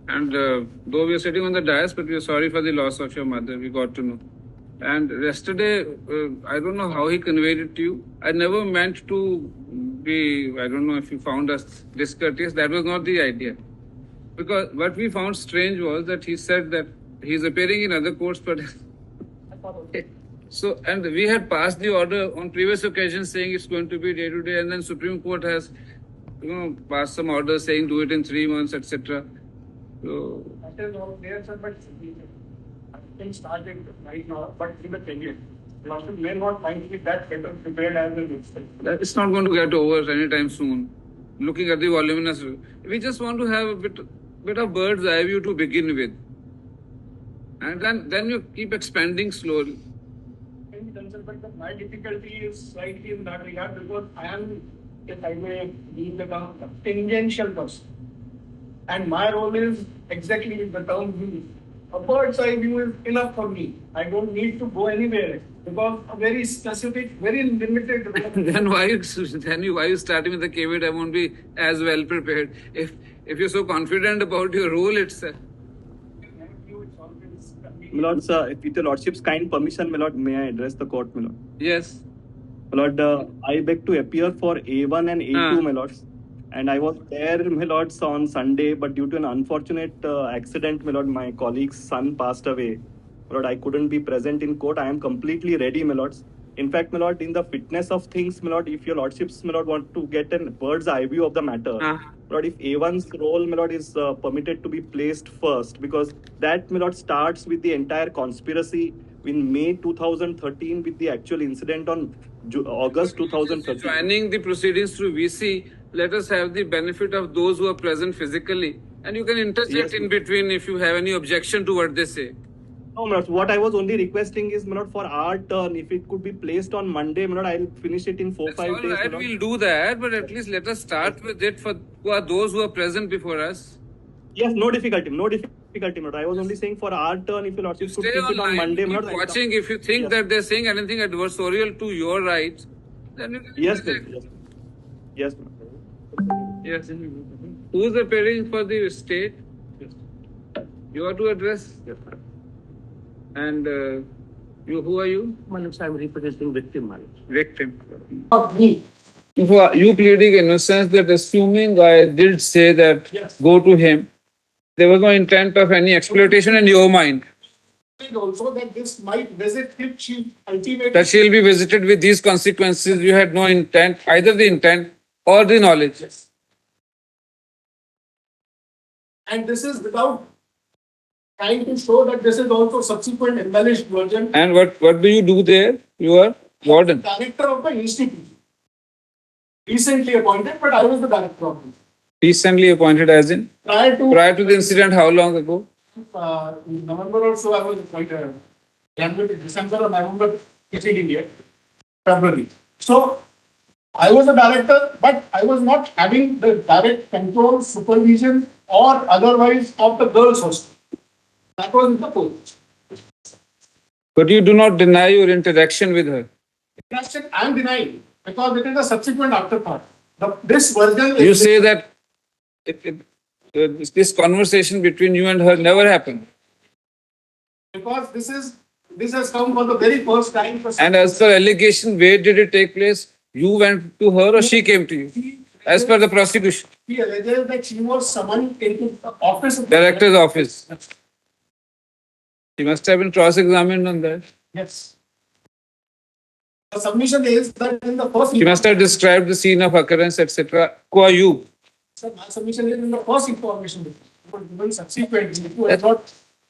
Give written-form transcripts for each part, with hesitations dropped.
And though we are sitting on the dais, but we are sorry for the loss of your mother. We got to know. And yesterday, I don't know how he conveyed it to you. I never meant to be, I don't know if you found us discourteous. That was not the idea. Because what we found strange was that he said that he's appearing in other courts, but so, and we had passed the order on previous occasions saying it's going to be day to day, and then Supreme Court has, passed some orders saying do it in 3 months, etc. So that is all there, sir, but I think started right now, but in the period. Lawsuit may not find it that better prepared as the next. that it's not going to get over anytime soon. Looking at the voluminous, we just want to have a bit of bird's eye view to begin with, and then you keep expanding slowly. Can be done, sir, but my difficulty is slightly in that regard because I am, if I may use the term, a tangential person. And my role is exactly the term used. A bird's eye view is enough for me. I don't need to go anywhere because a very specific, very limited role. Why you starting with the caveat? I won't be as well prepared. If you're so confident about your role itself. My lord, sir, with your lordship's kind permission, my lord, may I address the court, my lord? Yes. My lord, I beg to appear for A1 and A2, my lords. And I was there, my lords, on Sunday, but due to an unfortunate accident, my lord, my colleague's son passed away. My lord, I couldn't be present in court. I am completely ready, my lords. In fact, my lord, in the fitness of things, my lord, if your lordships, my lord, want to get a bird's eye view of the matter, my lord, if A1's role, my lord, is permitted to be placed first, because that, my lord, starts with the entire conspiracy in May 2013 with the actual incident on August 2013. Joining the proceedings through VC, let us have the benefit of those who are present physically, and you can interject in between if you have any objection to what they say. No, my lord, what I was only requesting is, my lord, for our turn, if it could be placed on Monday, my lord, I'll finish it in 4-5 days. Right, we'll do that, but at least let us start with it for those who are present before us. Yes, no difficulty, my lord. I was only saying for our turn, if your lordship could keep it on Monday, my lord. Watching, if you think that they're saying anything adversarial to your rights, then you can yes, yes. Yes. Who is appearing for the state? You are to address. Yes. And who are you? Manoj, I am representing victim. Victim. Not me. You pleading innocence that assuming I did say that go to him, there was no intent of any exploitation in your mind. Also that this might visit him, ultimately. That she'll be visited with these consequences. You had no intent, either the intent or the knowledge. Yes. And this is without trying to show that this is also subsequent embellished version. And what do you do there? You are warden. Director of the institute. Recently appointed, but I was the director of it. Recently appointed as in? Prior to the incident, how long ago? In November or so, I was appointed. January, December or November, preceding year. February. So, I was a director, but I was not having the direct control, supervision, or otherwise of the girls' hostel. That was the post. But you do not deny your interaction with her. Interaction, I am denying because it is a subsequent afterthought. This version. You say that this conversation between you and her never happened. Because this has come for the very first time. And as per allegation, where did it take place? You went to her or she came to you? As per the prosecution. He alleges that she was summoned into the office of Director's office. She must have been cross-examined on that. Yes. The submission is that in the first. She must have described the scene of occurrence, etc. Who are you? Sir, my submission is in the first information. But given subsequently,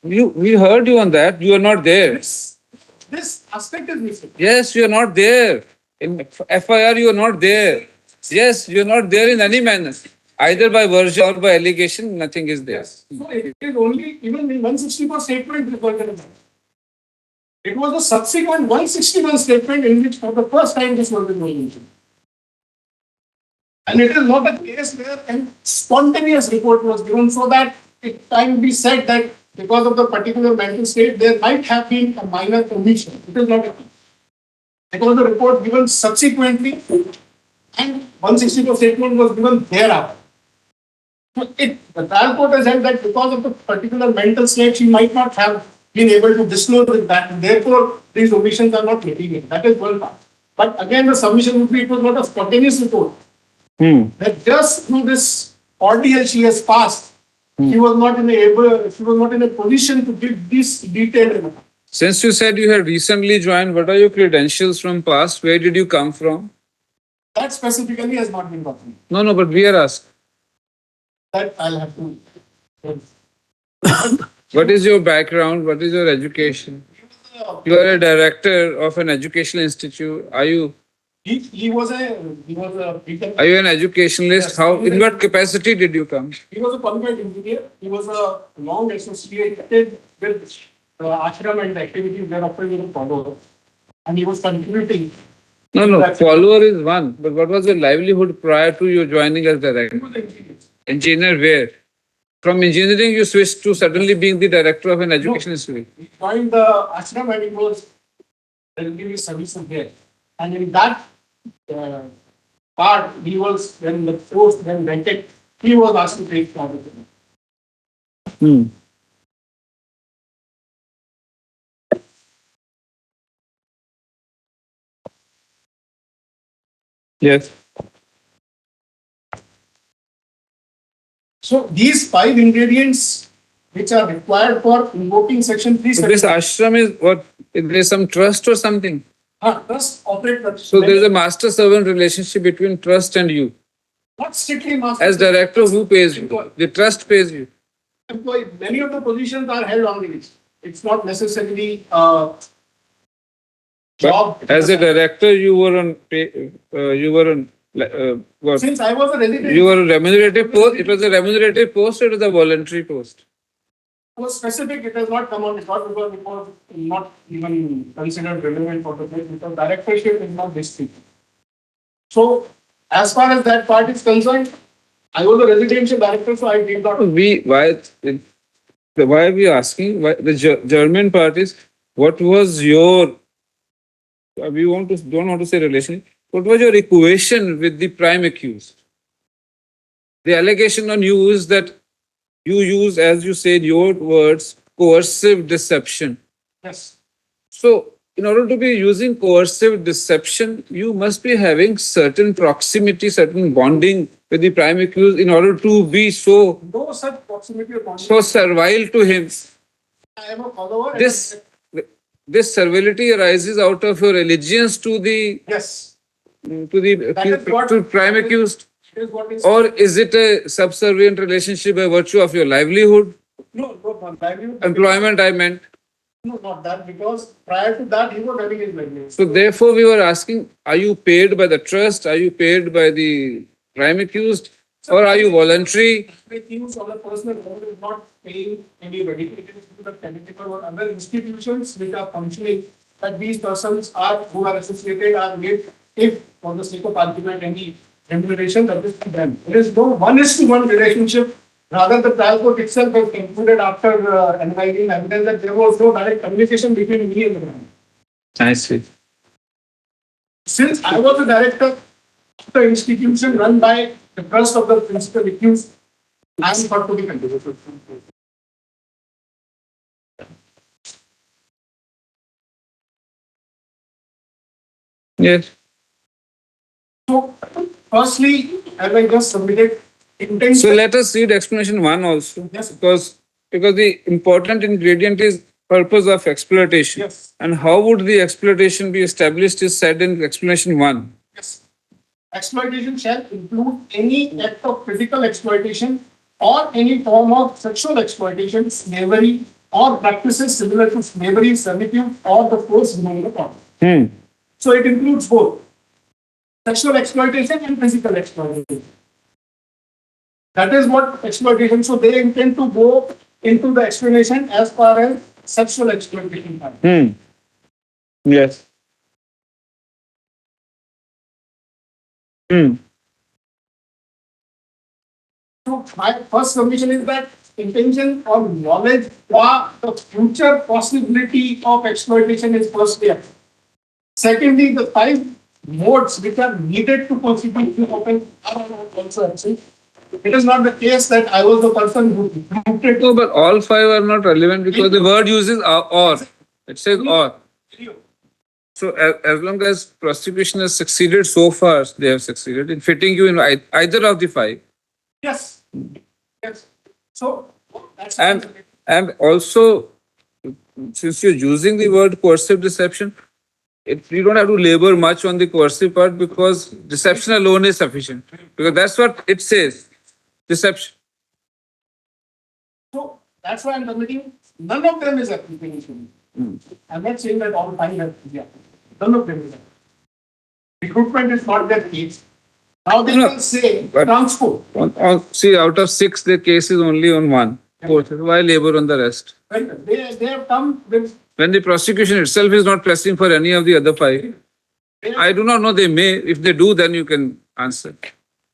we heard you on that. You are not there. This aspect is missing. Yes, you are not there. In FIR, you are not there. Yes, you are not there in any manner. Either by version or by allegation, nothing is there. Yes. So it is only even the 164 statement referred to. It was the subsequent 161 statement in which for the first time this was mentioned. And it is not a case where a spontaneous report was given so that it can be said that because of the particular mental state, there might have been a minor omission. It is not a case. Because the report given subsequently and 164 statement was given thereafter. The trial court has held that because of the particular mental state, she might not have been able to disclose that. Therefore, these omissions are not material. That is one part. But again, the submission would be it was not a spontaneous report. That just through this ordeal she has passed, she was not in a position to give this detailed. Since you said you had recently joined, what are your credentials from past? Where did you come from? That specifically has not been gotten. No, but we are asked. That I'll have to. What is your background? What is your education? You are a director of an educational institute. Are you He was a BTech. Are you an educationalist? Yes. How, in what capacity did you come? He was a qualified engineer. He was a long associated with ashram and activities thereafter he was a follower. And he was contributing. No. Follower is one. But what was your livelihood prior to you joining as director? He was an engineer. Engineer where? From engineering, you switched to suddenly being the director of an educational institute. He joined the ashram and he was giving services there. And in that part, he was, when the post then rented, he was asked to take part of it. Yes. So these 5 ingredients which are required for invoking section So this 370. ashram is what? There's some trust or something. Trust operate the So there's a master-servant relationship between trust and you. not strictly master. As director, who pays you? The trust pays you. Employee. Many of the positions are held on the list. It's not necessarily job. But as a director, you were on pay, what? Since I was a resident, You were a remunerative post. It was a remunerative post or it was a voluntary post? was specific, it has not come on record because it was not even considered relevant for the place because directorship is not district. So, as far as that part is concerned, I was a residential director, so I did not. Why are we asking? Why, the German parties, what was your, don't want to say relation, what was your equation with the prime accused? The allegation on you is that you use, as you said, your words, coercive deception. Yes. So, in order to be using coercive deception, you must be having certain proximity, certain bonding with the prime accused in order to be so No such proximity or bonding. so servile to him. I am a follower. This servility arises out of your allegiance to the Yes. to prime accused, It is what is. or is it a subservient relationship by virtue of your livelihood, No, livelihood. employment? I meant. No, not that because prior to that he was having his livelihood. So therefore, we were asking: are you paid by the trust? Are you paid by the prime accused, or are you voluntary? With use on a personal level is not paying anybody. It is to the political or other institutions which are functioning that these persons are who are associated are made if for the sake of argument any remuneration that is to them. There is no 1:1 relationship. Rather, the trial court itself has concluded after analyzing evidence that there was no direct communication between me and the man. I see. Since I was the director of the institution run by the trust of the principal accused, I am thought to be continued. Yes. So, firstly, as I just submitted, intention. So let us read explanation 1 also, Yes. because the important ingredient is purpose of exploitation. Yes. And how would the exploitation be established is said in explanation 1. Yes. Exploitation shall include any act of physical exploitation or any form of sexual exploitation, slavery, or practices similar to slavery, servitude, or the force demanded upon. So it includes both sexual exploitation and physical exploitation. That is what exploitation. So they intend to go into the explanation as far as sexual exploitation. Yes. So my first submission is that intention or knowledge or the future possibility of exploitation is first there. Secondly, the 5 modes which are needed to constitute the open are also absent. It is not the case that I was the person who recruited. No, but all five are not relevant because the word uses or. It says or. So as long as prosecution has succeeded so far, they have succeeded in fitting you in either of the five. Yes. Yes. So that's And also, since you're using the word coercive deception, you don't have to labor much on the coercive part because deception alone is sufficient. Because that's what it says. Deception. so that's why I'm submitting. None of them is applicable to me. I'm not saying that all five are. Yeah. None of them is applicable. Recruitment is not their case. Now they No, can say but- transport. See, out of six, the case is only on one. Why labor on the rest? When they have come with When the prosecution itself is not pressing for any of the other five, I do not know. They may. If they do, then you can answer.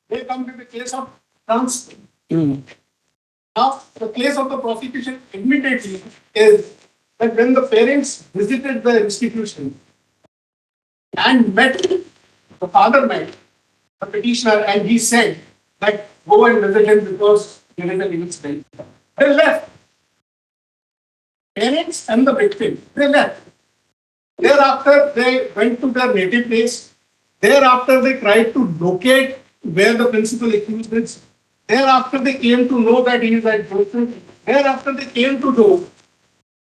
they come with the case of transport. Now, the case of the prosecution admittedly is that when the parents visited the institution and met, the father met the petitioner and he said that go and visit him because there is a legal stay. They left. Parents and the victim, they left. Thereafter, they went to their native place. Thereafter, they tried to locate where the principal accused is. Thereafter, they came to know that he is at Joseph. Thereafter, they came to know.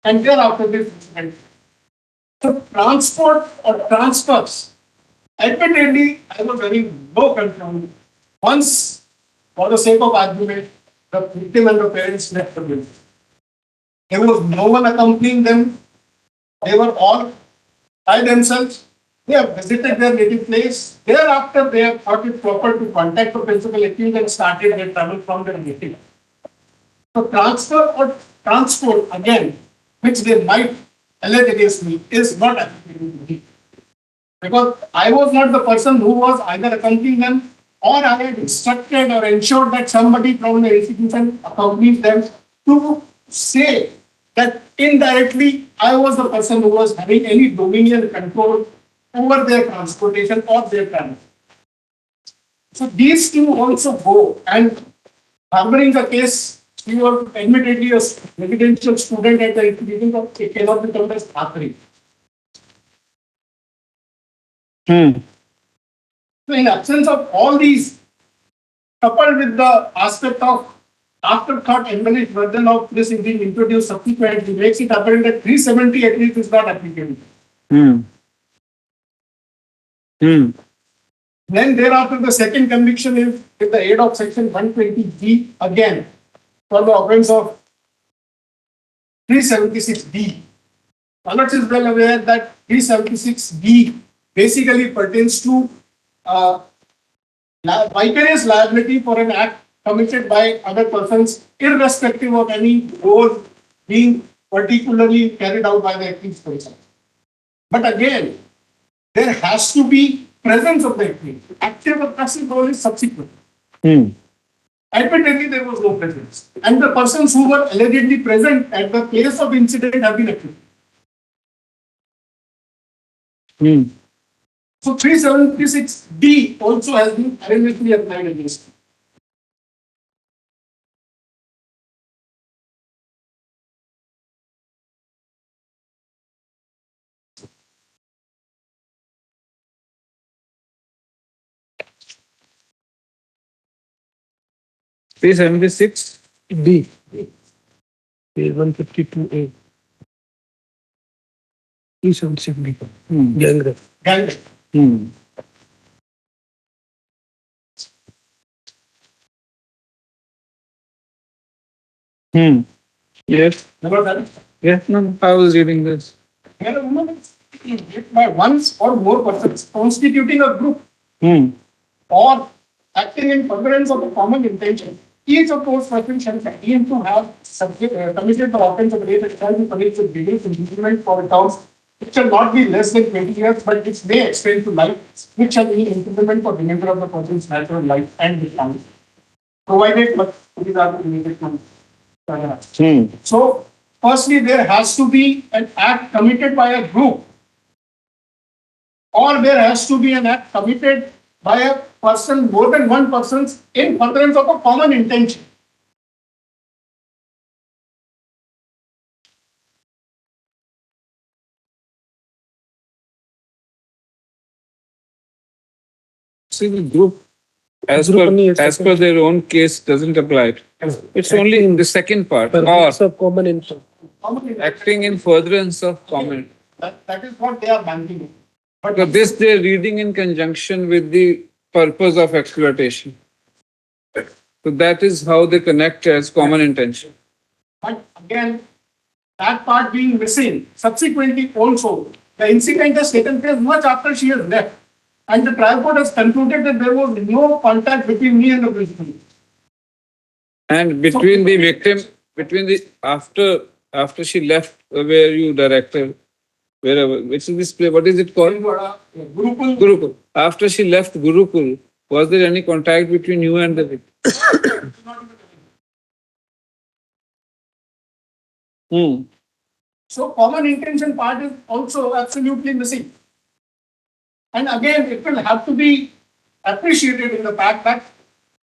And thereafter, this went. So, transport or transfers, admittedly, I was very low control. Once, for the sake of argument, the victim and the parents left the building. There was no one accompanying them. They were all by themselves. They have visited their native place. Thereafter, they have thought it proper to contact the principal accused and started their travel from their native. So transfer or transport, again, which they might allege against me, is not applicable to me. Because I was not the person who was either accompanying them or I had instructed or ensured that somebody from the institution accompanies them to say that indirectly I was the person who was having any dominion control over their transportation or their transit. So these two also go, and harboring the case, you were admittedly a residential student at the institution, but it cannot be termed as Thakri. So in absence of all these, coupled with the aspect of afterthought embellished version of this is being introduced subsequently, makes it apparent that 370 at least is not applicable. Then thereafter, the second conviction is with the aid of section 120B again for the offence of 376D. Alex is well aware that 376D basically pertains to vicarious liability for an act committed by other persons, irrespective of any role being particularly carried out by the accused person. But again, there has to be presence of the accused. Active or passive role is subsequent. Admittedly, there was no presence. And the persons who were allegedly present at the place of incident have been acquitted. So 376D also has been erroneously applied against him. Page 76. D. Page 152A. 376B. Gang rape. Gang rape. Yes. Remember that? Yes. No, I was reading this. Where a woman is raped by once or more persons constituting a group or acting in furtherance of a common intention. Each of those persons shall claim to have committed the offence of rape and shall be punished with vigorous imprisonment for terms which shall not be less than 20 years, but which may extend to life, which shall be imprisonment for remainder of the person's natural life and his family. Provided, but these are the limited ones. So, firstly, there has to be an act committed by a group, or there has to be an act committed by a person, more than one persons in furtherance of a common intention. See, the group, Group only is as per their own case, doesn't apply. It's only in the second part, or Purpose of common interest. Common intention. acting in furtherance of common. That is what they are banking. But So this they're reading in conjunction with the purpose of exploitation. So that is how they connect as common intention. But again, that part being missing, subsequently also, the incident has taken place much after she has left. And the trial court has concluded that there was no contact between me and the principal. And between the victim, between the after she left, where you directed, wherever, which is this play, what is it called? Gurukul, Gurukul. After she left Gurukul, was there any contact between you and the victim? So common intention part is also absolutely missing. And again, it will have to be appreciated in the fact that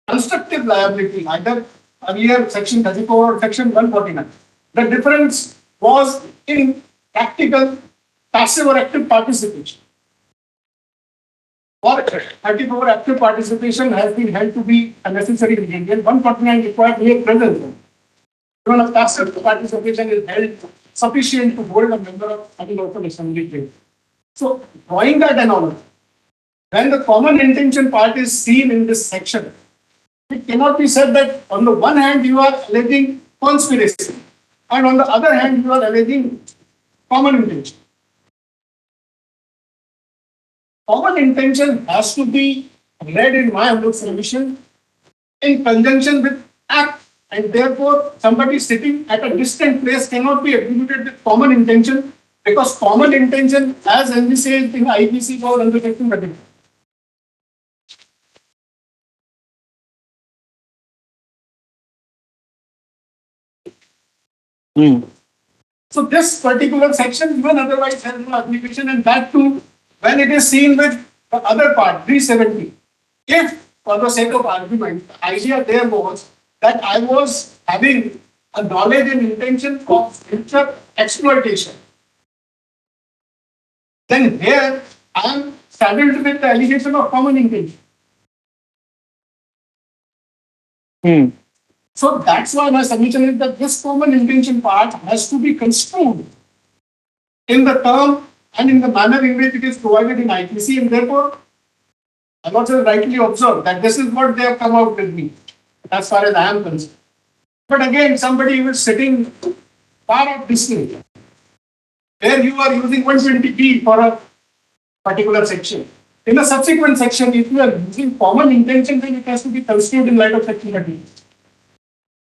constructive liability, either earlier section 34 or section 149, the difference was in practical passive or active participation. For 34 active participation has been held to be a necessary ingredient. 149 required mere presence. Even a passive participation is held sufficient to hold a member of any local assembly place. So, drawing that analogy, when the common intention part is seen in this section, it cannot be said that on the one hand you are alleging conspiracy and on the other hand you are alleging common intention. Common intention has to be read in my humble submission in conjunction with act, and therefore somebody sitting at a distant place cannot be attributed with common intention, because common intention, as envisaged in IPC, was undertaken by the So this particular section even otherwise has no application, and that too when it is seen with the other part, 370. If for the sake of argument, the idea there was that I was having a knowledge and intention of future exploitation, then here I am saddled with the allegation of common intention. So that's why my submission is that this common intention part has to be construed in the term and in the manner in which it is provided in IPC, and therefore I was rightly observed that this is what they have come out with me, as far as I am concerned. But again, somebody who is sitting far off distance, where you are using 120p for a particular section. In a subsequent section, if you are using common intention, then it has to be construed in light of section 30.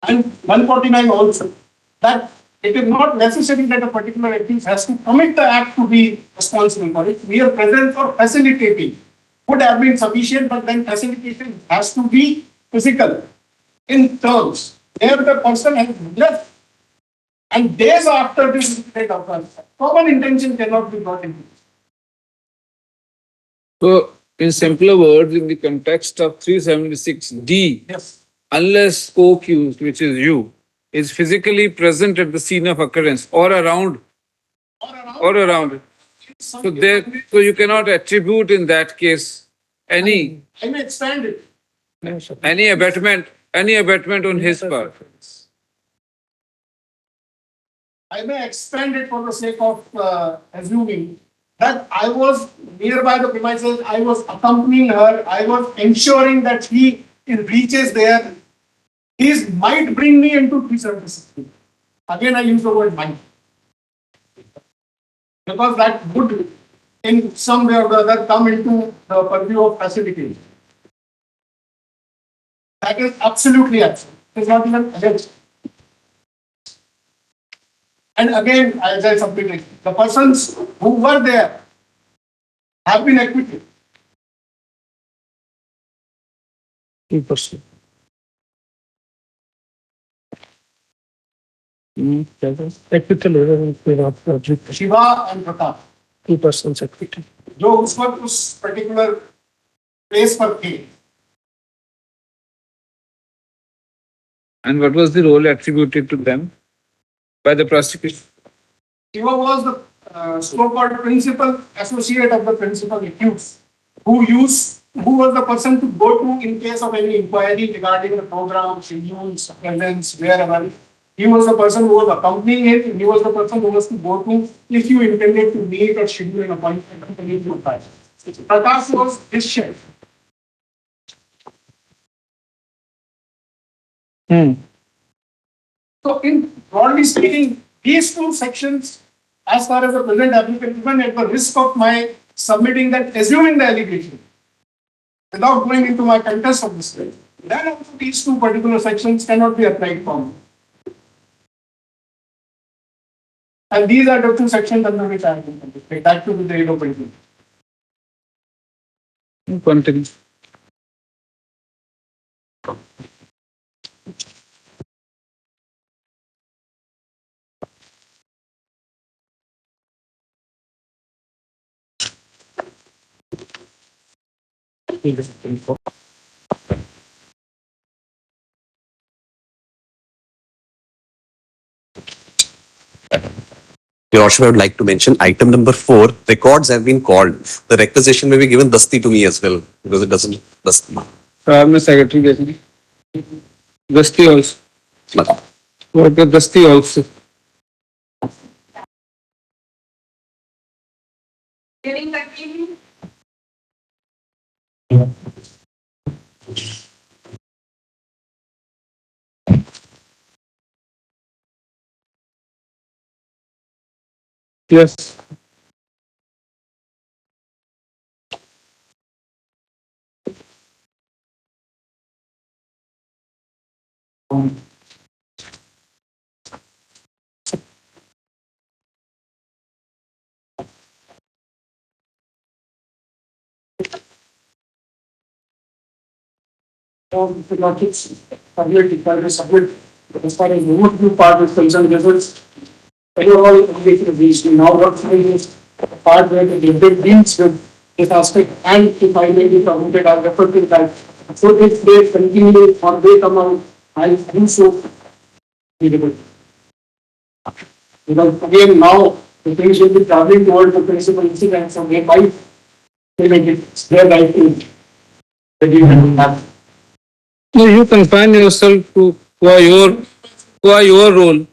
And 149 also, that it is not necessary that a particular accused has to commit the act to be responsible for it. Mere presence or facilitating would have been sufficient, but then facilitation has to be physical in terms. There the person has left, and days after this incident occurs, common intention cannot be brought into. So, in simpler words, in the context of 376D, Yes. unless co-accused, which is you, is physically present at the scene of occurrence or around it. So you cannot attribute in that case any I may expand it. abetment on his part. I may expand it for the sake of assuming that I was nearby the premises, I was accompanying her, I was ensuring that he reaches there. He might bring me into 376. Again, I use the word might. Because that would, in some way or the other, come into the purview of facilitation. That is absolutely absent. It is not even alleged. And again, as I submitted, the persons who were there have been acquitted. 2%. Acquittal है Shiva and Pratap. 2% acquittal. जो उस वक्त उस particular place for A. And what was the role attributed to them by the prosecution? Shiva was the so-called principal associate of the principal accused, who was the person to go to in case of any inquiry regarding the program, schedules, attendance, wherever. He was the person who was accompanying it. He was the person who was to go to if you intended to meet or schedule an appointment. Prakash was his chef. So, in broadly speaking, these two sections, as far as the present applicant, even at the risk of my submitting that, assuming the allegation, without going into my contest of this case, then also these two particular sections cannot be applied for me. And these are the two sections under which I have been convicted. That too with the aid of principle. Continue. Your Worship, I would like to mention item number 4. Records have been called. The requisition may be given dusty to me as well because it doesn't dusty. मैं secretary देखी. Dusty also. What the Dusty also? Yes. The logics submit as far as the overview part is concerned, this is overall engagement reached. Now what is the part where the debate deals with this aspect, and if I may be permitted, I'll refer to that. So if they continue or they come out, I'll do so. Because again now the things will be traveling towards the principal incident, so they might make it their right to have. No, you confine yourself to who are your role.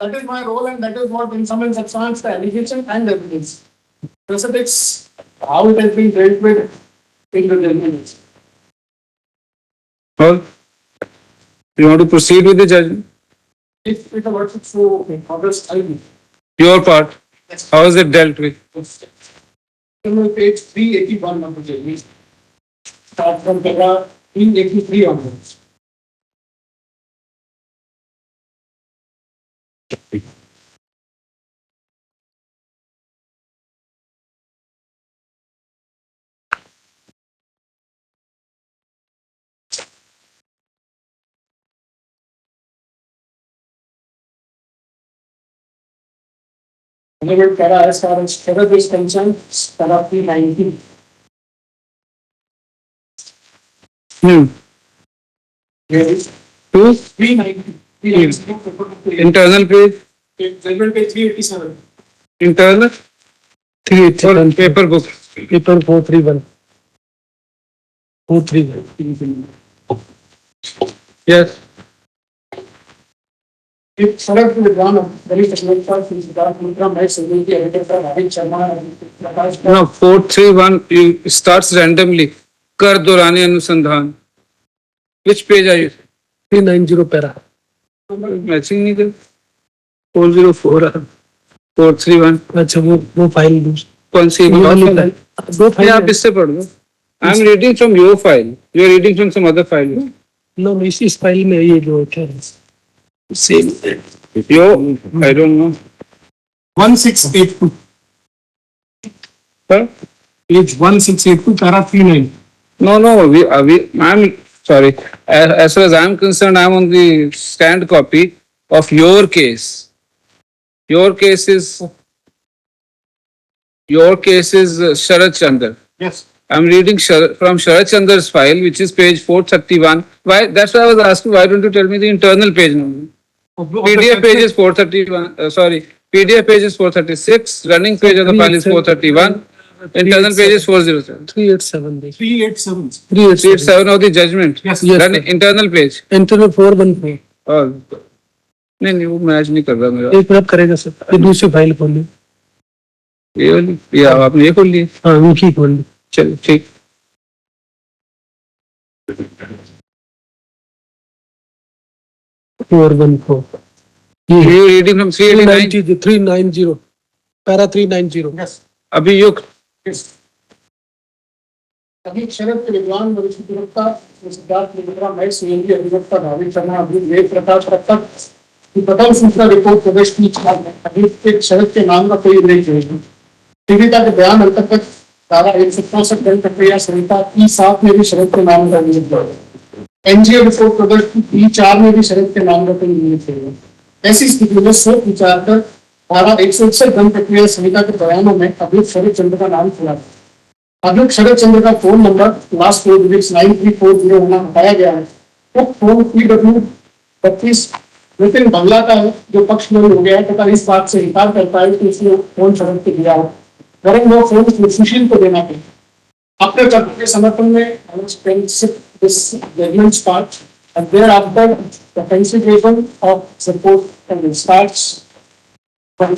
That is my role, and that is what in some substance the allegation and evidence. Specifics, how it has been dealt with in the evidence. Well, you want to proceed with the judgment? If it were to show August, I will. Your part. Yes. How is it dealt with? In page 381 of the judgment. Start from paragraph 383 onwards. Para as far as Sharath is concerned, para 390. Yes. 390. 390. Internal page. Judgment page 387. Internal. 381. Paper book. Paper 431. 431. Yes. If Sharath will run a very technical Siddharth Mitra, my security editor, Ravi Sharma, Prakash. No, 431 you starts randomly. कर दौरानी अनुसंधान. Which page are you? 390 para. Matching नहीं कर. 404 431. अच्छा वो file दूँ. कौन सी? वो वाली फाइल. दो नहीं, आप फाइल. इससे पढ़ दो. I am reading from your file. You are reading from some other file. No? No इस फाइल में ये जो है Same. Yo, I don't know. 1682. Huh? Page 1682, para 39. No, I'm sorry. As far as I'm concerned, I'm on the scanned copy of your case. Your case is Sharath Chandra. Yes. I'm reading from Sharat Chandra's file, which is page 431. Why? That's why I was asking. Why don't you tell me the internal page number? PDF page is 431. Sorry, PDF page is 436. Running page of the file is 431. Internal page is 407. 387. 387. 387 of the judgment. Yes. Yes, Then sir. internal page. Internal 414 और नहीं वो match नहीं कर रहा मेरा. एक minute करेगा sir. ये दूसरी फाइल खोल ली. ये वाली या आपने ये खोल ली. हाँ उनकी खोल ली. चलो ठीक. 414 ये You reading from 389. 390 para 390. Yes. अभियुक्त. Yes. अभी शरद के विद्वान वरिष्ठ अधिवक्ता सिद्धार्थ मिश्रा मैं सीएमडी अधिवक्ता भाविक शर्मा अभी वेद प्रकाश रक्षक की प्रथम सूचना रिपोर्ट प्रदेश की अभी एक शरद के नाम का कोई उल्लेख नहीं है. पीड़िता के बयान अंतर्गत धारा 167 दंड प्रक्रिया संहिता P7 में भी शरद के नाम का उल्लेख है. एनजीओ रिपोर्ट प्रदेश की P4 में भी शरद के नाम का कोई उल्लेख है. ऐसी स्थिति में सोच विचार कर धारा 161 दंड प्रक्रिया संहिता के बयानों में अभियुक्त शरद चंद्र का नाम खुला. अभियुक्त शरद चंद्र का फोन नंबर लास्ट 4 डिजिट्स 9340 होना बताया गया है. तो फोन PW32 नितिन बंगला का है जो पक्ष में हो गया है तथा इस बात से इनकार करता है कि उसने फोन शरद को दिया है वरन वो फोन सुशील को देना चाहिए. अपने कर्तव्य के समर्थन में judgment starts and thereafter the consideration of support and starts from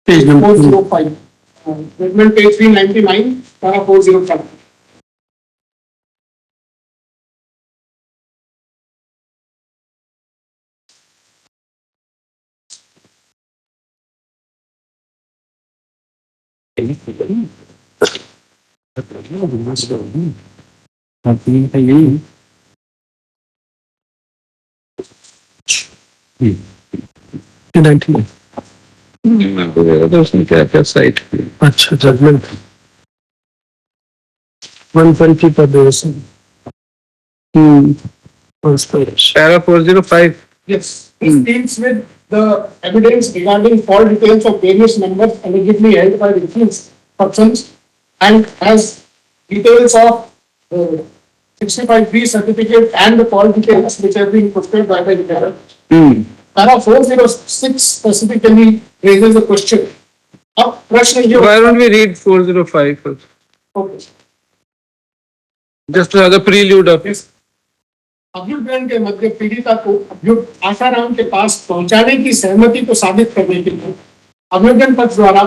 page number 405. Judgment page 399, para 405. उसने क्या क्या साइट. अच्छा जजमेंट 120 पर बेसन. Para 405. Yes, this deals with the evidence regarding all details of various numbers allegedly held by different persons and has details of 65B certificate and the call details which have been posted by the retailer. Para 406 specifically raises a question. अब प्रश्न ये Why don't we read 405 first? Okay. Just to have the prelude of. Yes. अभियुक्त के मध्य पीड़िता को अभियुक्त आशाराम के पास पहुंचाने की सहमति को साबित करने के लिए अभियुक्त पक्ष द्वारा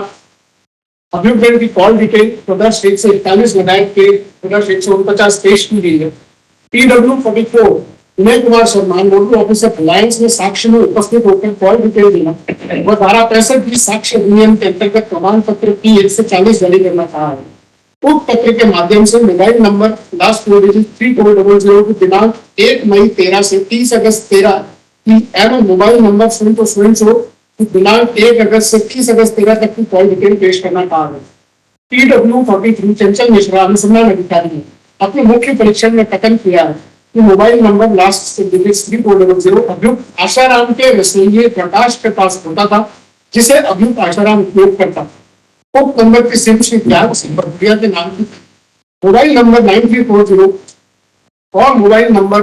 अभियुक्त की कॉल डिटेल प्रदर्श 141 लगायत के प्रदर्श 149 पेश की गई है. PW44 Vinay Kumar Sharma nodal officer Reliance ने साक्ष्य में उपस्थित होकर कॉल डिटेल देना व धारा 65 की साक्ष्य अधिनियम के अंतर्गत प्रमाण पत्र P140 जारी करना कहा है. उक्त पत्र के माध्यम से मोबाइल नंबर लास्ट 4 डिजिट 3400 की दिनांक 1 मई 13 से 30 अगस्त 13 की एवं मोबाइल नंबर स्वयं की दिनांक 1 अगस्त से 30 अगस्त 13 तक की कॉल डिटेल पेश करना कहा है. PW43 चंचल मिश्रा अनुसंधान अधिकारी ने अपने मुख्य परीक्षण में कथन किया है कि मोबाइल नंबर लास्ट डिजिट 3400 अभियुक्त आशाराम के रसोइये प्रकाश के पास होता था जिसे अभियुक्त आशाराम उपयोग करता था. उक्त नंबर की सिम की जांच प्रक्रिया के नाम की मोबाइल नंबर 9340 और मोबाइल नंबर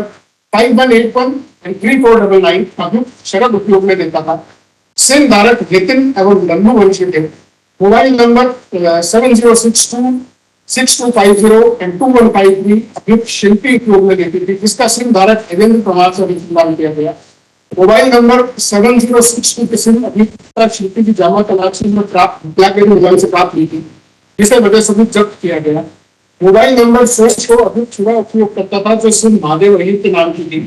5181 and 3499 अभियुक्त शरद उपयोग में देता था. सिम धारक नितिन एवं लल्लू वंशी थे. मोबाइल नंबर 7062 6250 and 2153 अभियुक्त शिल्पी उपयोग में देती थी जिसका सिम धारक एजेंद्र प्रमाण से इस्तेमाल किया गया. मोबाइल नंबर 7062 की सिम अभियुक्त शिल्पी की जामा तलाशी में प्राप्त ब्लैकबेरी मोबाइल से प्राप्त हुई थी जिसे वजह सबूत जब्त किया गया. मोबाइल नंबर 16 को अभियुक्त छुड़ा उपयोग करता था जो सिम महादेव रहीम के नाम की थी.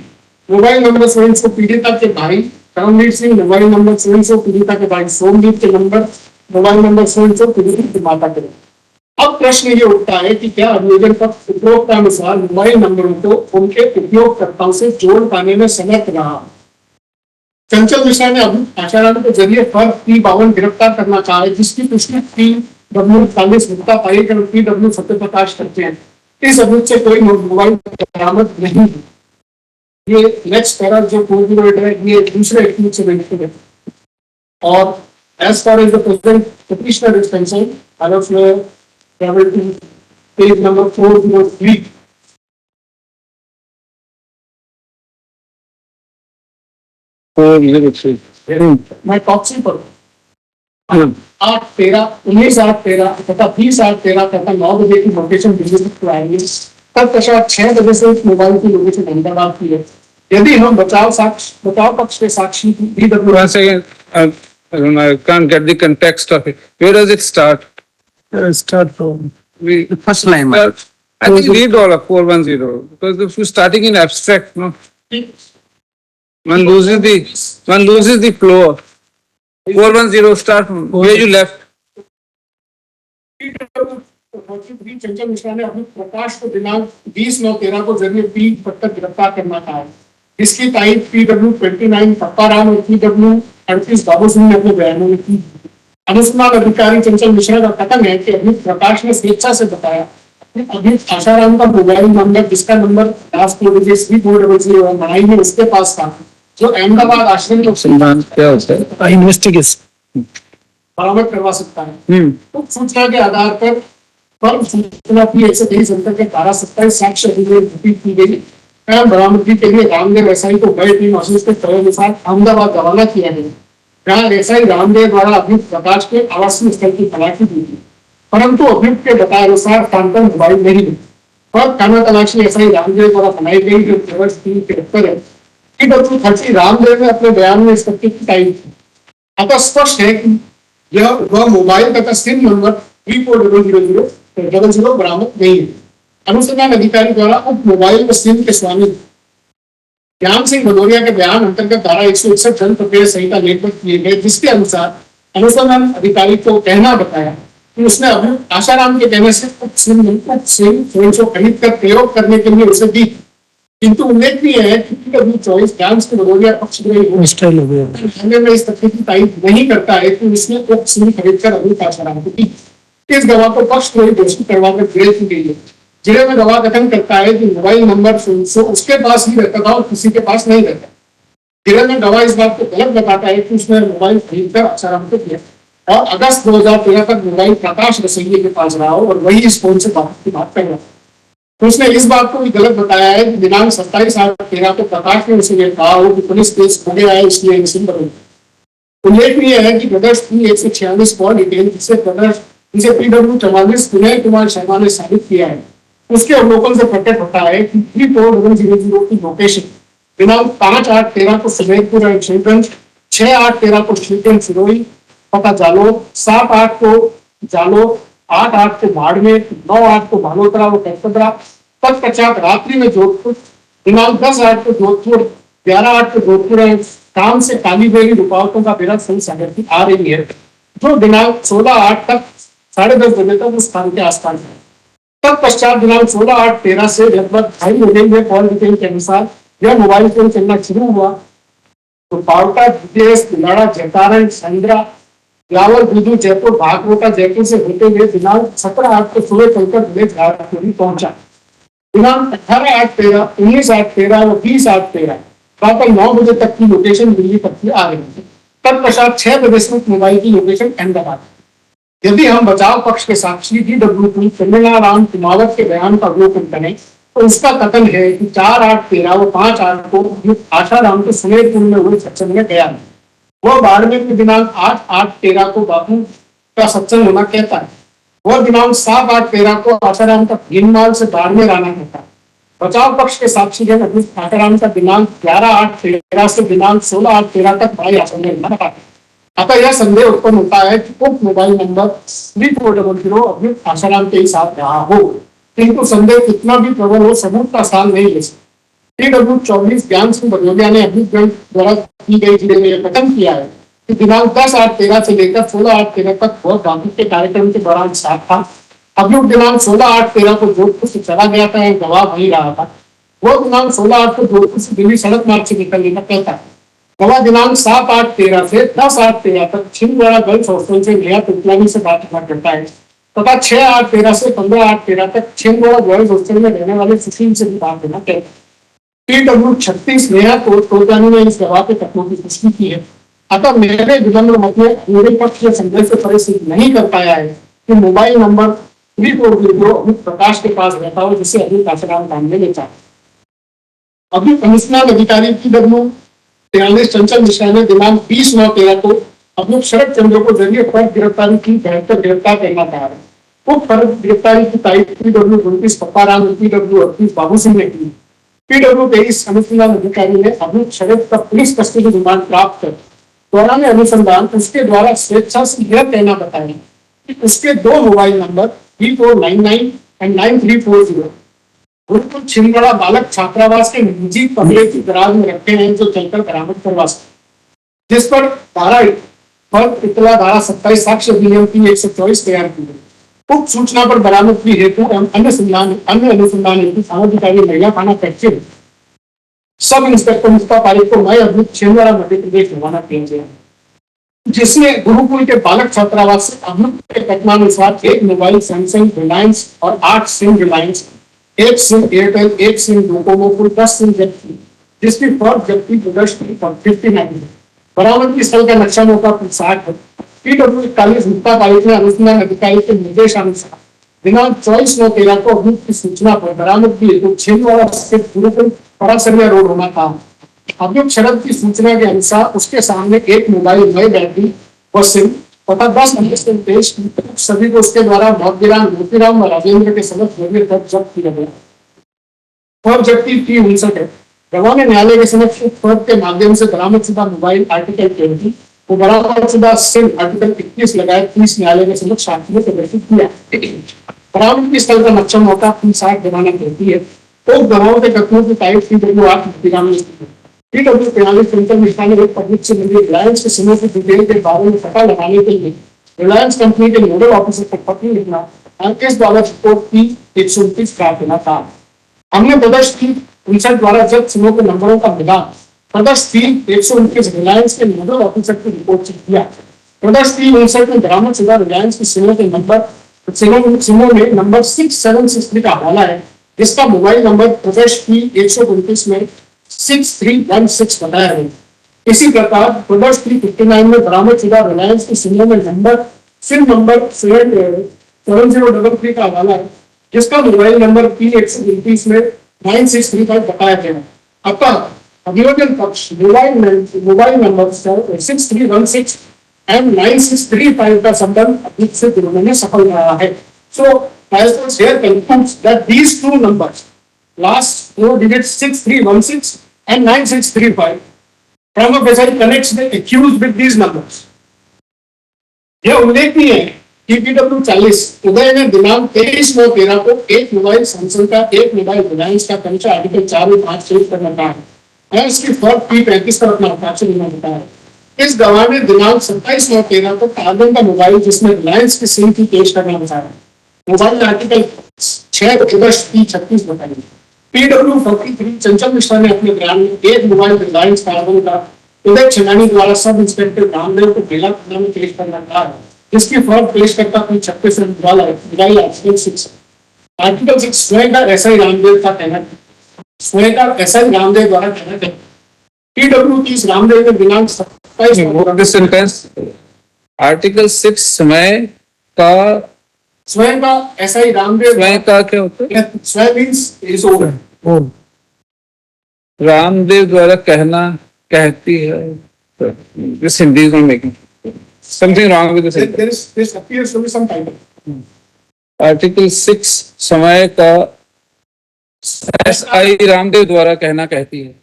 मोबाइल नंबर 16 को पीड़िता के भाई करमवीर सिंह, मोबाइल नंबर 16 पीड़िता के भाई सोमदीप के नंबर, मोबाइल नंबर 16 पीड़िता की माता के. अब प्रश्न ये उठता है कि क्या अभियोजन पक्ष उपयोक्तानुसार मोबाइल नंबरों को उनके उपयोगकर्ताओं से जोड़ पाने में समर्थ रहा. चंचल मिश्रा ने अभियुक्त आशाराम के जरिए फर्क P52 गिरफ्तार करना चाहा है जिसकी पुष्टि PW40 मुक्ता पारिक और PW सत्यप्रकाश करते हैं. इस अभियुक्त से कोई मोबाइल बरामद नहीं हुई. ये नेक्स्ट पैरा जो 408 है ये दूसरे एक्यूज से रिलेटेड है और as far as the present petitioner is concerned, I have traveled to page number 403. मैं टॉक्सी पर 8/13, 19/8/13 तथा 20/8/13 तथा 9 बजे की लोकेशन डिलीवर कराएंगे। तत्पश्चात 6 बजे से इस मोबाइल की लोकेशन अहमदाबाद की है। यदि हम बचाव पक्ष के साक्षी Once again, I don't know, I can't get the context of it. Where does it start? Start from The first line. I think read all of 410 because if you're starting in abstract, no, one loses the flow. 410 start from where you left. चंचल मिश्रा ने अपने प्रकाश को दिनांक 20/9/13 को जरिए P तक गिरफ्तार करना था। इसकी तारीफ PW29 पप्पाराम और PW38 बाबू सिंह ने अपने बयानों में की। अनुसंधान अधिकारी चंचल मिश्रा का कथन है कि अभियुक्त प्रकाश ने स्वेच्छा से बताया अभियुक्त आशाराम का मोबाइल नंबर जिसका नंबर 10 मनाई में उसके पास था जो अहमदाबाद आश्रम को क्या होता है? Investigation. बरामद करवा सकता है। उक्त सूचना के आधार पर फर्म सूचना की 123 अंतर्गत 1227 साक्ष्य अभिलेख की गई एवं बरामदगी के लिए रामदेव एसआई को गए टीम ऑफिस के तदनुसार अहमदाबाद रवाना किया गया। जहां एसआई रामदेव द्वारा अभियुक्त प्रकाश के आवासीय स्थल की तलाशी दी थी, परंतु अभियुक्त के बताए अनुसार स्थान पर मोबाइल नहीं मिला और खाना तलाशी एसआई रामदेव द्वारा बनाई गई जो केवल 373 है। PW30 रामदेव ने अपने बयान में इस तथ्य की तारीफ की। अतः स्पष्ट है कि यह वह मोबाइल तथा सिम नंबर 340000 बरामद नहीं है। अनुसंधान अधिकारी द्वारा उप मोबाइल व सिम के स्वामी ज्ञान सिंह भदौरिया के बयान अंतर्गत धारा 161 जन प्रक्रिया संहिता लेखक किए गए, जिसके अनुसार अनुसंधान अधिकारी को कहना बताया कि उसने अभियुक्त आशाराम के कहने से उप सिम फोन को खरीद कर प्रयोग करने के लिए उसे दी, किंतु उल्लेखनीय है कि PW24 ज्ञान सिंह भदौरिया पक्षग्रही Style हो गया. मामले में इस तथ्य की तारीफ नहीं करता है कि उसने उप सिम खरीद कर अभियुक्त आशाराम को दी। इस गवाह को पक्षद्रोही घोषित करवाकर जेल की गई है। जिले में गवाह कथन करता है कि मोबाइल नंबर उसके पास ही रहता था और किसी के पास नहीं रहता। जिले में गवाह इस बात को गलत बताता है कि उसने मोबाइल खरीदकर आशाराम को दिया और अगस्त 2013 तक मोबाइल प्रकाश रसोइये के पास रहा हो और वही इस फोन से बात की बात कर रहा तो उसने इस बात को भी गलत बताया है कि दिनांक 27/8/13 को प्रकाश ने उसे यह कहा हो कि पुलिस केस हो गया है इसलिए सिम बदल। उल्लेखनीय है कि ब्रदर्स की 146 कॉल डिटेल जिसे PW44 विनय कुमार शर्मा ने साबित किया है, उसके अवलोकन से प्रकट होता है कि 34100 की लोकेशन दिनांक 5/8/13 को सुमेरपुर एंड शिवगंज, 6/8/13 को शिवगंज सिरोही पता जालोर, 7/8 को जालोर, 8/8 को बाड़मेर, 9/8 को भालोतरा व कटकदरा, तत्पश्चात रात्रि में जोधपुर, दिनांक 10/8 को जोधपुर, 11/8 को जोधपुर एंड काम से कालीबेरी रुकावटों का बेहद सही सागर की आ रही है, जो दिनांक 16/8 तक 10:30 बजे तक उस स्थान के आसपास है। तत्पश्चात दिनांक 16/8/13 से लगभग 2.5 महीने कॉल डिटेल के अनुसार यह मोबाइल फोन चलना शुरू हुआ तो पावटा, विदेश, दिलाड़ा, जयतारण, संद्रा, यावल, बुधू, जयपुर, भागवता, जयपुर से होते हुए दिनांक 17/8 को सुबह चलकर विलेज घाटपुरी पहुंचा। दिनांक 18/8/13, 19/8/13 और 20/8/13 प्रातः 9 बजे तक की लोकेशन दिल्ली तक की आ रही है। तत्पश्चात 6 बजे से मोबाइल की लोकेशन अहमदाबाद। यदि हम बचाव पक्ष के साक्षी PW चंद्रनारायण कुमावत के बयान का अवलोकन करें तो उसका कथन है कि 4/8/13 व 5/8 को आशाराम के सुमेरपुर में हुए सत्संग में गया। वह बाड़मेर में दिनांक 8/8/13 को बापू का सत्संग होना कहता है। वह दिनांक 7/8/13 को आशाराम का भीनमाल से बाड़मेर आना कहता है। बचाव पक्ष के साक्षी जन आशाराम का दिनांक 11/8/13 से दिनांक 16/8/13 तक भाई आश्रम में रहना था। अतः यह संदेह उत्पन्न होता है कि उप मोबाइल नंबर 3400 अभियुक्त आशाराम के ही साथ रहा हो, किंतु संदेह कितना भी प्रबल हो सबूत का स्थान नहीं ले सकता। PW24 ज्ञान सिंह भदौरिया ने अभियुक्त द्वारा की गई जिले में यह कथन किया है कि दिनांक 10/8/13 से लेकर 16/8/13 तक वह गांधी के कार्यक्रम के दौरान साथ था। अभियुक्त दिनांक 16/8/13 को जोधपुर से चला गया था, गवाह वही रहा था। वह दिनांक 16/8 को जोधपुर से दिल्ली सड़क मार्ग से निकलने का कहता है। गवाह दिनांक 7/8/13 से 10/8/13 तक छिंदवाड़ा गर्ल्स हॉस्टल से नेहा तुलसियानी से बात करता है तथा 6/8/13 से 15/8/13 तक छिंदवाड़ा गर्ल्स हॉस्टल में रहने वाले सुशील से भी बात करना कहता है। PW36 नेहा कोटयानी ने इस गवाह के तत्वों की पुष्टि की है। अतः मेरे विनम्र मत में मेरे पक्ष के संदेह से परिस्थिति नहीं कर पाया है कि मोबाइल नंबर 3400 प्रकाश के पास रहता हो, जिसे अभी काशराम काम में लेता है। अभी कमिश्नर अधिकारी PW43 चंचल मिश्रा ने दिनांक 20/9/13 को अभियुक्त शरद चंद्र को जरिए फर्ज गिरफ्तारी की बेहतर गिरफ्तार करना कहा है। वो फर्ज गिरफ्तारी की तारीख PW29 पप्पाराम और PW38 बाबू सिंह ने की। PW23 अनुसंधान अधिकारी ने अभियुक्त शरद का पुलिस कस्टडी रिमांड प्राप्त कर दौरान अनुसंधान उसके द्वारा स्वेच्छा से यह कहना बताया कि उसके 2 मोबाइल नंबर 3499 और 9340 गुरुकुल छिंदवाड़ा बालक छात्रावास के निजी कमरे की दराज में रखे हैं, जो चलकर बरामद करवा सके, जिस पर इतला धारा 27 साक्ष्य अधिनियम की 124 तैयार की गई। उक्त सूचना पर बरामदगी हेतु अन्य अनुसंधान हेतु थानाधिकारी महिला थाना कच्चे सब इंस्पेक्टर मुस्ता पारिक को मैं अभियुक्त छिंदवाड़ा मध्य प्रदेश रवाना किया गया, जिसने गुरुकुल के बालक छात्रावास से अभियुक्त के कथनानुसार एक मोबाइल सैमसंग रिलायंस और 8 SIM Reliance, 1 SIM Airtel, 1 SIM Docomo, कुल 10 सिम जब्त की, जिसकी फर्ज जब्ती प्रदर्शन 59 बरामदगी स्थल का नक्शा नोटा 60 है। PW41 मुक्ता पारिक ने अनुसंधान अधिकारी के निर्देशानुसार दिनांक 24/9/13 को अभियुक्त की सूचना पर बरामदगी हेतु छिंदवाड़ा स्थित गुरुकुल परासरिया रोड होना था। अभियुक्त शरद की सूचना के अनुसार उसके सामने एक मोबाइल, नई बैटरी व सिम तथा 10 अंडरस्टैंड पेश सभी को उसके द्वारा मोतीराम व राजेंद्र के समक्ष जब्त किया गया। फर्ज जब्ती फी 59 है। गवाह ने न्यायालय के समक्ष फर्ज के माध्यम से बरामदशुदा मोबाइल आर्टिकल 20 वो बरामदशुदा सिम आर्टिकल 21 लगाए 30 न्यायालय के समक्ष साक्ष्य में प्रदर्शित किया। बरामदगी स्थल का नक्शा नोटा 60 जमानत रहती है। तो गवाहों के कथनों की तारीफ PW8 मोतीराम ने PW43 चंचल मिश्रा ने एक पब्लिक से मिली रिलायंस के सिमों की डिटेल के बारे में पता लगाने के लिए रिलायंस कंपनी के नोडल ऑफिसर को पत्र लिखना और इस बाबत रिपोर्ट की 129 प्राप्त करना था। हमने प्रदर्श की 59 द्वारा जब सिमों के नंबरों का मिलान प्रदर्श 129 रिलायंस के नोडल ऑफिसर की रिपोर्ट से किया। प्रदर्श 59 में बरामदशुदा रिलायंस की सिमों के सिमों में नंबर 6763 का हवाला है, जिसका मोबाइल नंबर प्रदर्श 129 में 6316 बताया है। इसी प्रकार प्रदर्श 359 में बरामदशुदा रिलायंस की सिमों में सिम नंबर 7033 का हवाला है, जिसका मोबाइल नंबर 3129 में 9635 बताया गया है। अतः अभियोजन पक्ष मोबाइल नंबर 6316 एंड 9635 का संबंध अभियुक्त से दिलवाने में सफल रहा है। So, Firefox here concludes that these two numbers, last 4 digits 6316 and 9635, prima facie connects the accused with these numbers. यह उल्लेखनीय है कि PW40 उदय ने दिनांक 23/9/13 को एक मोबाइल सैमसंग का, एक मोबाइल रिलायंस का परिचय आर्टिकल 4 और 5 चेक करना था और उसकी फर्क P35 पर अपना हस्ताक्षर लेना होता है। इस गवाह ने दिनांक 27/9/13 को कार्बन का मोबाइल जिसमें रिलायंस की सिम की पेश करना बताया। मोबाइल आर्टिकल 6 बताई। PW43 चंचल मिश्रा ने अपने बयान में एक मोबाइल रिलायंस कार्बन का उदय छिनानी द्वारा सब इंस्पेक्टर रामदेव को बेला थाना में पेश करना कहा है, जिसकी फर्क पेश करता अपनी 36 मोबाइल आर्टिकल 6 स्वयं का SI रामदेव का कहना है, स्वयं का SI रामदेव द्वारा कहना है। PW30 रामदेव ने दिनांक 27 आर्टिकल 6 स्वयं का SI रामदेव स्वयं का क्या होता है? स्वयं मींस इज ओन रामदेव द्वारा कहती है। This Hindi is not making something wrong with this. This appears to be some type of article 6 समय का SI रामदेव द्वारा कहती है।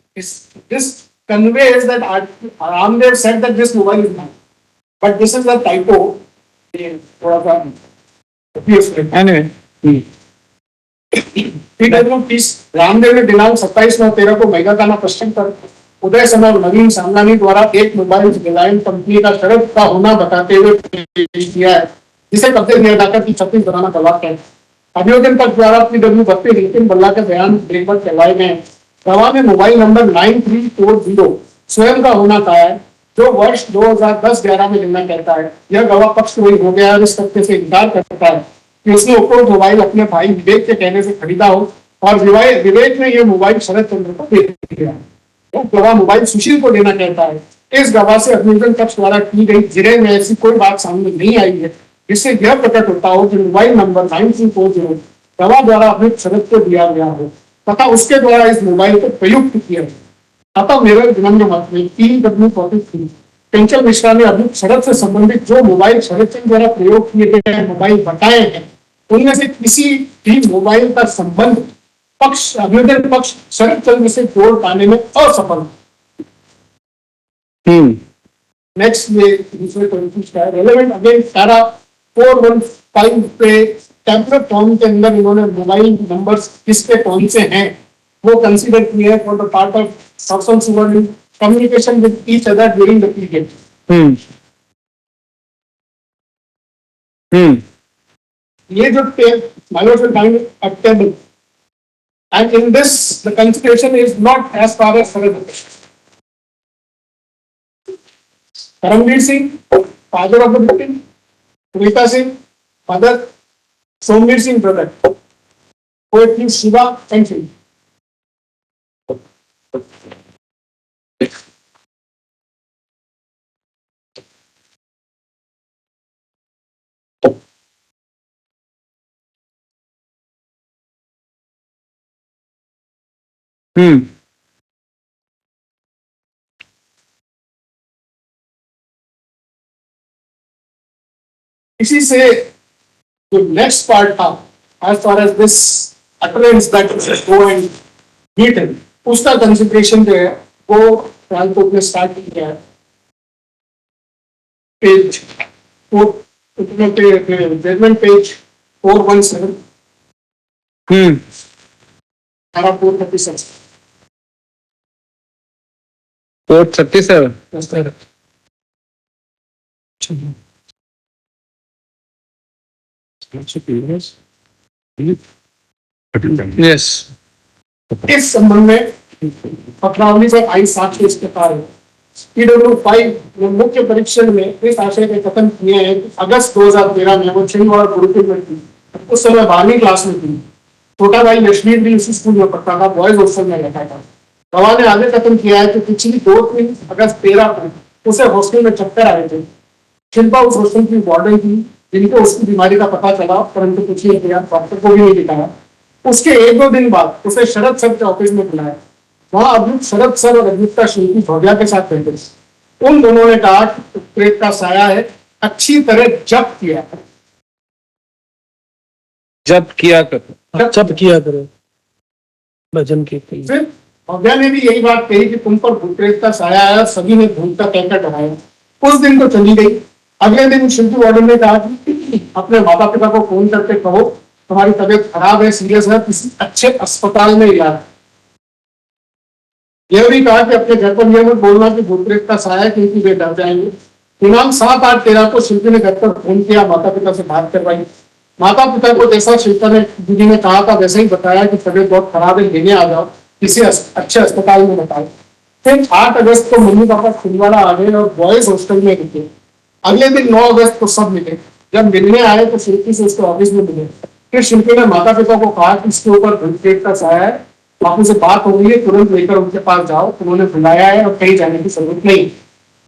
This conveys that Ramdev said that this mobile is mine, but this is a typo. Anyway, Ramdev ने दिनांक 27/9/13 को मेगाकाना पश्चिम पर उदय समय नवीन सामनानी द्वारा एक मोबाइल रिलायंस कंपनी का शरत का होना बताते हुए पेश किया है, जिसे कब्जे निर्धारक की 36 बनाना गवाह है। अभियोजन पक्ष द्वारा PW32 नितिन बल्ला के बयान पर चलाए गए। गवाह में मोबाइल नंबर 9340 स्वयं का होना कहा है, जो वर्ष 2010-11 में लेना कहता है। यह गवाह पक्ष वही हो गया और इस तथ्य से इनकार करता है कि उसने उपरोक्त मोबाइल अपने भाई विवेक के कहने से खरीदा हो और विवेक ने ये मोबाइल शरद चंद्र को दे दिया। तो गवाह मोबाइल सुशील को देना कहता है। इस गवाह से अभियोजन पक्ष द्वारा की गई जिरे में ऐसी कोई बात सामने नहीं आई है जिससे यह प्रकट होता हो कि मोबाइल नंबर 9340 गवाह द्वारा अभियुक्त शरद को दिया गया हो तथा उसके द्वारा इस मोबाइल को प्रयुक्त किया है। अतः मेरे विनम्र मत में 3W43 चंचल मिश्रा ने अभियुक्त शरद से संबंधित जो मोबाइल शरद चंद्र द्वारा प्रयोग किए गए मोबाइल बताए हैं उनमें से किसी भी मोबाइल का संबंध पक्ष अभियोजन पक्ष शरद चंद्र से जोड़ पाने में असफल। नेक्स्ट ये दूसरे का रेलेवेंट अगेन पैरा 415 पे टैबलेट फॉर्म के अंदर इन्होंने मोबाइल नंबर्स किसके कौन से हैं वो कंसीडर किए हैं for the part of persons who were in communication with each other during the period. ये जो minus will find a table and in this the consideration is not as far as Karamveer Singh, father of the victim, Rita Singh, mother, Somveer Singh, brother, poet means Shiva and Singh. इसी से जो next part था as far as this utterance that go and meet him उसका consideration जो है वो trial court ने start किया है पेज जजमेंट पेज 417 धारा 437 437 yes इस संबंध में पत्रावली से आई साक्ष्य इस प्रकार है। PW5 मुख्य परीक्षण में इस आशय के कथन किए हैं कि अगस्त 2013 में वो छिंदवाड़ा गुरुकुल में थी, उस समय 12वीं क्लास में थी। छोटा भाई लक्ष्मी भी उसी स्कूल में पढ़ता था, बॉयज हॉस्टल में रहता था। गवाह ने आगे कथन किया है कि पिछली 2-3 अगस्त 13 को उसे हॉस्टल में चक्कर आए थे। शिल्पा उस हॉस्टल की वार्डन थी जिनको उसकी बीमारी का पता चला परंतु कुछ नहीं किया, डॉक्टर को भी नहीं दिखाया। उसके 1-2 दिन बाद उसे शरद सर के ऑफिस में बुलाया। वहां अभियुक्त शरद सर और अभियुक्ता शिल्पी भव्या के साथ बैठे। उन दोनों ने कहा कि प्रेत का साया है, अच्छी तरह जब्त किया जब किया करो भजन की फिर भव्या ने भी यही बात कही कि तुम पर भूत प्रेत का साया आया, सभी ने भूत का कहकर डराया। उस दिन तो चली गई। अगले दिन शिल्पी वार्डन ने कहा कि अपने माता पिता को फोन करके कहो तुम्हारी तबीयत खराब है, सीरियस है, किसी अच्छे अस्पताल में इलाज। यह भी कहा कि अपने घर पर यह मत बोलना कि भूत प्रेत का साया है क्योंकि वे डर जाएंगे। दिनांक 7/8/13 को शिल्पी ने घर पर फोन किया, माता पिता से बात करवाई। माता पिता को जैसा शिल्पा ने दीदी ने कहा था वैसे ही बताया कि तबीयत बहुत खराब है, लेने आ जाओ, किसी अच्छे अस्पताल में बताओ। फिर 8 अगस्त को मम्मी पापा छिंदवाड़ा आ गए और बॉयज हॉस्टल में रुके। अगले दिन 9 अगस्त को सब मिले। जब मिलने आए तो शिल्पी से उसके ऑफिस में मिले। फिर शिल्पी ने माता पिता को कहा कि इसके ऊपर भूत प्रेत का साया है, बापू से बात हो गई है, तुरंत लेकर उनके पास जाओ। उन्होंने बुलाया है और कहीं जाने की जरूरत नहीं।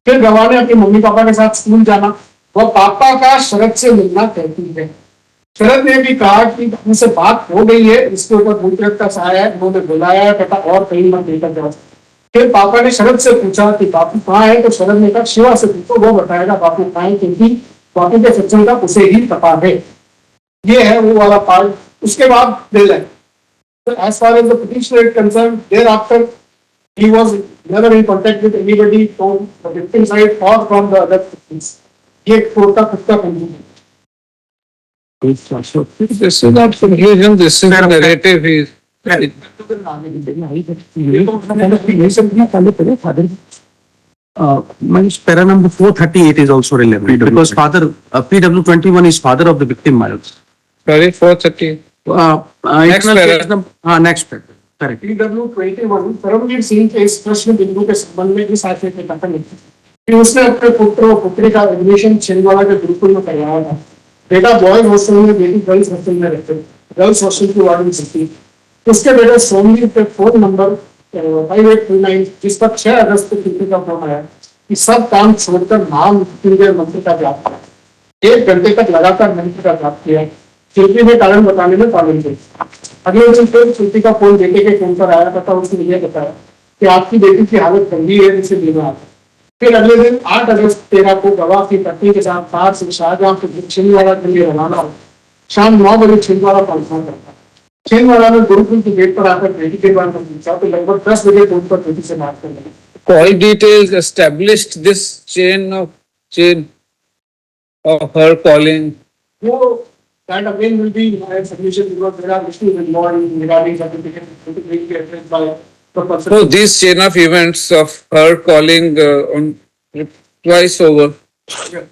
फिर गवाह ने अपने मम्मी पापा के साथ स्कूल जाना। वह पापा का शरद से मिलना कहती है। शरद ने भी कहा कि उनसे बात हो गई है, इसके ऊपर भूत प्रेत का साया है, उन्होंने बुलाया है, कहता और कहीं मत लेकर जाओ। फिर पापा ने शरद से पूछा कि बापू कहाँ है, तो शरद ने कहा शिवा से पूछो, वो बताएगा बापू कहाँ है, क्योंकि बापू के सच्चन का उसे ही पता है। ये है वो वाला पार्ट। उसके बाद deadline. As far as the petitioner is concerned, thereafter he was never in contact with anybody from the victim side or from the other victims. ये कोर्ट का खुद का कंक्लूजन है। This is not conclusion, this is a narrative. Para number 438 is also relevant because father PW21 is father of the victim Miles. Sorry, 430. Next para. Next para. Correct. PW21 Paramvir Singh के इस प्रश्न बिंदु के संबंध में इस आशय के कथन है कि उसने अपने पुत्र और पुत्री का एडमिशन छिंदवाड़ा के गुरुकुल में करवाया था। बेटा बॉयज हॉस्टल में, बेटी गर्ल्स हॉस्टल में रहते। गर्ल्स हॉस्टल की वार्डन थी। उसके बेटे सोमनी पे फोन नंबर 5839 जिस पर 6 अगस्त को किसी का फोन आया कि सब काम छोड़कर नाम केंद्रीय मंत्री का जाप किया। 1 घंटे तक लगातार मंत्री का जाप किया। शिल्पी ने कारण बताने में पालन किया। अगले दिन फिर शिल्पी का फोन बेटे के फोन पर आया तथा उसने यह बताया कि आपकी बेटी की हालत गंभीर है, जिसे लेना आता। फिर अगले दिन 8 अगस्त 13 को गवाह की पत्नी के साथ कार से शाहजहांपुर छिंदवाड़ा के लिए रवाना हो। शाम 9 बजे छिंदवाड़ा पहुंचना करता। छिंदवाड़ा में गुरुकुल के गेट पर आकर बेटी के बारे में पूछा तो लगभग 10 बजे फोन पर बेटी से बात कर लगी। Call details established this chain of her calling. वो that again will be my submission because there are issues involved regarding certificate being addressed by the person. So these chain of events of her calling on twice over,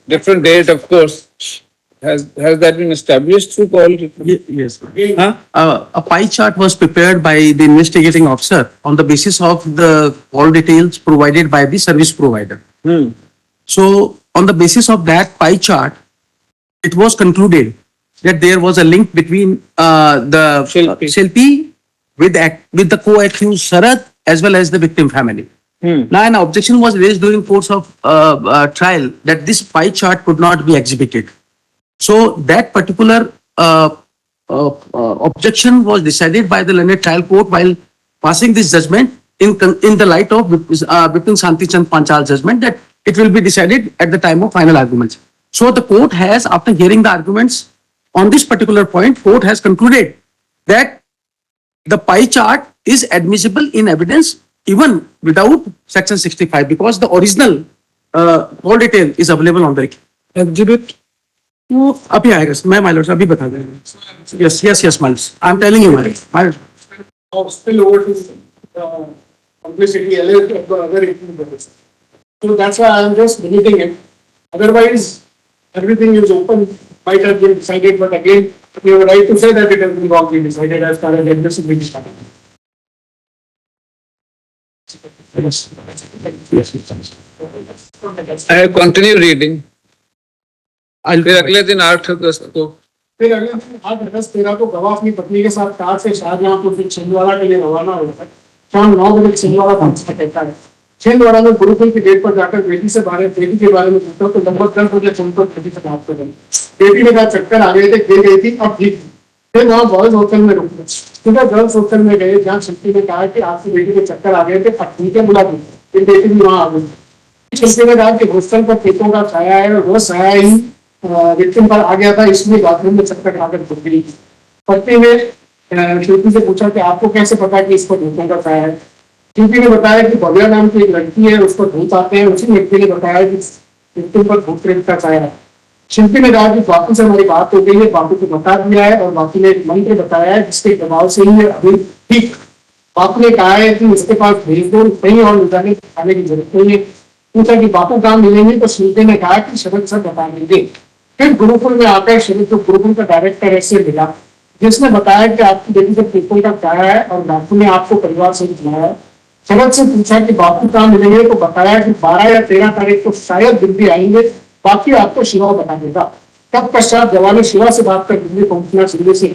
different date, of course. Has that been established through call? Yes. Huh? A pie chart was prepared by the investigating officer on the basis of the call details provided by the service provider. So on the basis of that pie chart, it was concluded that there was a link between the Shilpi with the co-accused Sarath as well as the victim family. Now an objection was raised during course of trial that this pie chart could not be exhibited. So that particular objection was decided by the learned trial court while passing this judgment in the light of Bipin Shanti Chand Panchal judgment that it will be decided at the time of final arguments. So the court has, after hearing the arguments on this particular point, court has concluded that the pie chart is admissible in evidence even without section 65 because the original call detail is available on the exhibit. वो अभी आएगा मैं माइलर्स अभी बता देंगे yes milers I am telling you milers Spill over to publicity alert of the other 18 brothers. So that's why I am just deleting it. Otherwise, everything is open, might have been decided, but again, you have a right to say that it has been wrongly decided as far as admissibility is concerned. I have continued reading. फिर अगले दिन 8 अगस्त को फिर अगले दिन 8 अगस्त 13 को गवाह अपनी पत्नी के साथ कार से शाहजहांपुर से छिंदवाड़ा के लिए रवाना होता है। शाम 9 बजे छिंदवाड़ा पहुंचना कहता है। छिंदवाड़ा में गुरुकुल के गेट पर जाकर बेटी से बेटी के बारे में पूछा तो लगभग 10 बजे फोन पर बेटी से बात कर रही। बेटी ने कहा चक्कर आ गए थे, गिर गई थी, अब ठीक। फिर वहाँ बॉयज होटल में रुक गए। सीधा गर्ल्स होटल में गए जहाँ शिल्पी ने कहा कि आपकी बेटी के चक्कर आ गए थे, अब ठीक है, बुला दी। फिर बेटी भी वहाँ आ गई। शिल्पी ने कहा कि हॉस्टल पर खेतों का छाया है और वो साया ही विक्टिम पर आ गया था, इसलिए बाथरूम में चक्कर खाकर गिर गई। पत्नी ने शिल्पी से पूछा कि आपको कैसे पता कि इस पर भूतों का छाया है। शिल्पी ने बताया कि भव्या नाम की एक लड़की है, उस पर भूत आते हैं। उसी व्यक्ति ने बताया कि विक्टिम पर भूत प्रेत का छाया है। शिल्पी ने कहा कि बापू से हमारी बात हो गई है, बापू को बता दिया है और बापू ने एक मंत्र बताया है जिसके दबाव से ही अभी ठीक। बापू ने कहा है कि उसके पास भेज दो, कहीं और जाने की जरूरत नहीं है। पूछा कि बापू कहाँ मिलेंगे तो शिल्पी ने कहा कि शरद सर बता देंगे। फिर गुरुकुल में आकर शरीफ को गुरुकुल का डायरेक्टर ऐसे मिला जिसने बताया कि आपकी बेटी को पेपर का क्या है और बापू ने आपको परिवार से बुलाया। शरद से पूछा कि बापू कहाँ मिलेंगे तो बताया कि 12 या 13 तारीख को शायद दिल्ली आएंगे, बाकी आपको शिवा बता देगा। तत्पश्चात जवान ने शिवा से बात कर दिल्ली पहुंचना, दिल्ली से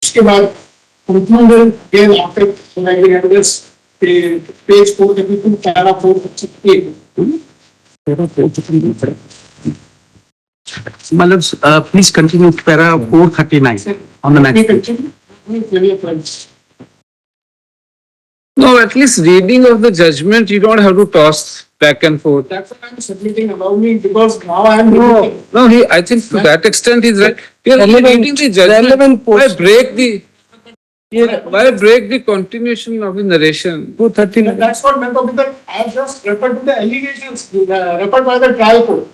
उसके बाद पेज 432 पैरा 468 मतलब please continue para 439 on the next. No, at least reading of the judgment, you don't have to toss back and forth. That's why I'm submitting. Allow me because now I am. No, I think to that extent he's right. We are reading the judgment. Why break the continuation of the narration? 239. That's what meant of that. I have just referred to the allegations referred by the trial court.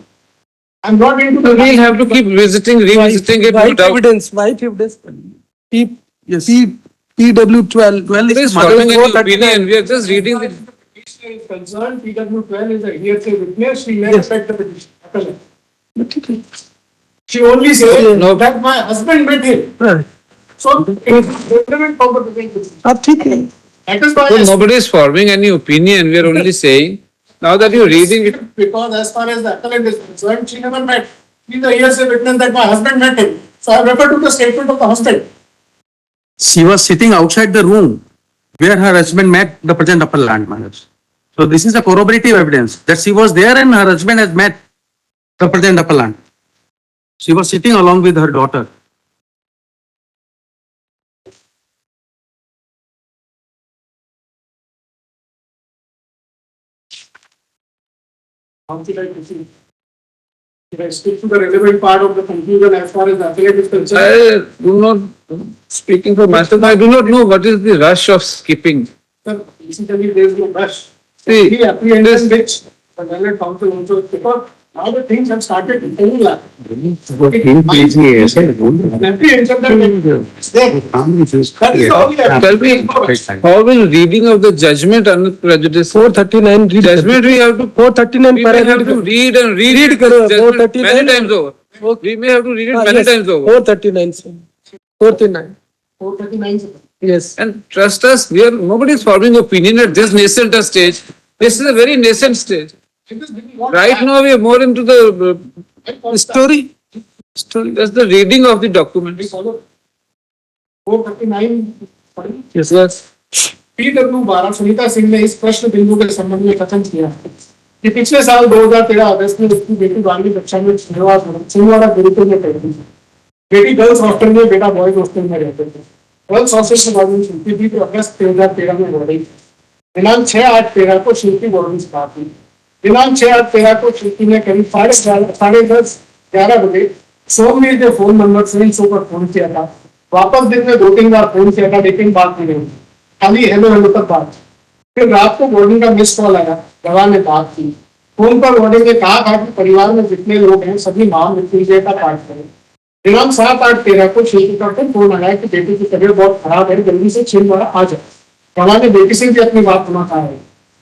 I'm not into the. We'll have to keep revisiting it. White evidence. PW 12. Please following an opinion. We are just reading the. is concerned, PW12 is a hearsay witness. She never read the petition. She only says No. that my husband met him. Right. So it is relevant for the petition. अब ठीक है. That is why So nobody is forming any opinion. We are only saying now that you're reading it. because as far as the appellant is concerned, she never met. She is a hearsay witness that my husband met him. So I refer to the statement of the husband. She was sitting outside the room where her husband met the present appellant, Maharaj. So this is a corroborative evidence that she was there and her husband has met the present appellant. She was sitting along with her daughter. How should I proceed? Should I stick to the relevant part of the conclusion as far as the appellant is concerned? I do not, speaking for myself, I do not know what is the rush of skipping. Sir, basically there is no rush. See, The apprehension which the learned counsel also, because now the things have started becoming like. Apprehension that it's there. That is the only Tell me, how will reading of the judgment under prejudice? 439 read Judgment we have to 439 we may have to read and read करो, judgment 439 many times over. We may have to read it many times over. 439 sir. 439. 439. Yes. And trust us, nobody is forming opinion at this nascent a stage. This is a very nascent stage. Right now we are more into the story. That's the reading of the document. 439. Yes, yes. PW 12 Sunita Singh ने इस प्रश्न बिंदु के संबंध में कथन किया कि पिछले साल 2013 अगस्त में उसकी बेटी 12वीं कक्षा में छिंदवाड़ा गुरुकुल में पढ़ती थी। बेटी गर्ल्स हॉस्टल में, बेटा बॉयज हॉस्टल में रहते थे। गर्ल्स हॉस्टल से बात शिल्पी थी तो अगस्त 2013 में हो रही। दिनांक 6/8/13 को शिल्पी बोर्डिंग स्टार्ट हुई। दिनांक 6/8/13 को शिल्पी ने करीब 10:30-11 बजे सोमवीर के फोन नंबर से पर फोन किया था। वापस दिन में 2-3 बार फोन किया था लेकिन बात नहीं हुई, खाली हेलो हेलो तक बात। फिर रात को वार्डन का मिस कॉल आया, गवाह ने बात की। फोन पर वार्डन ने कहा था कि परिवार में जितने लोग हैं सभी महामृत्युंजय का पाठ करें। दिनांक 7/8/13 को शिल्पी का फोन आया कि बेटी की तबीयत बहुत खराब है, जल्दी से छिंदवाड़ा आ जाए। गवाह ने बेटी से भी अपनी बात सुना था।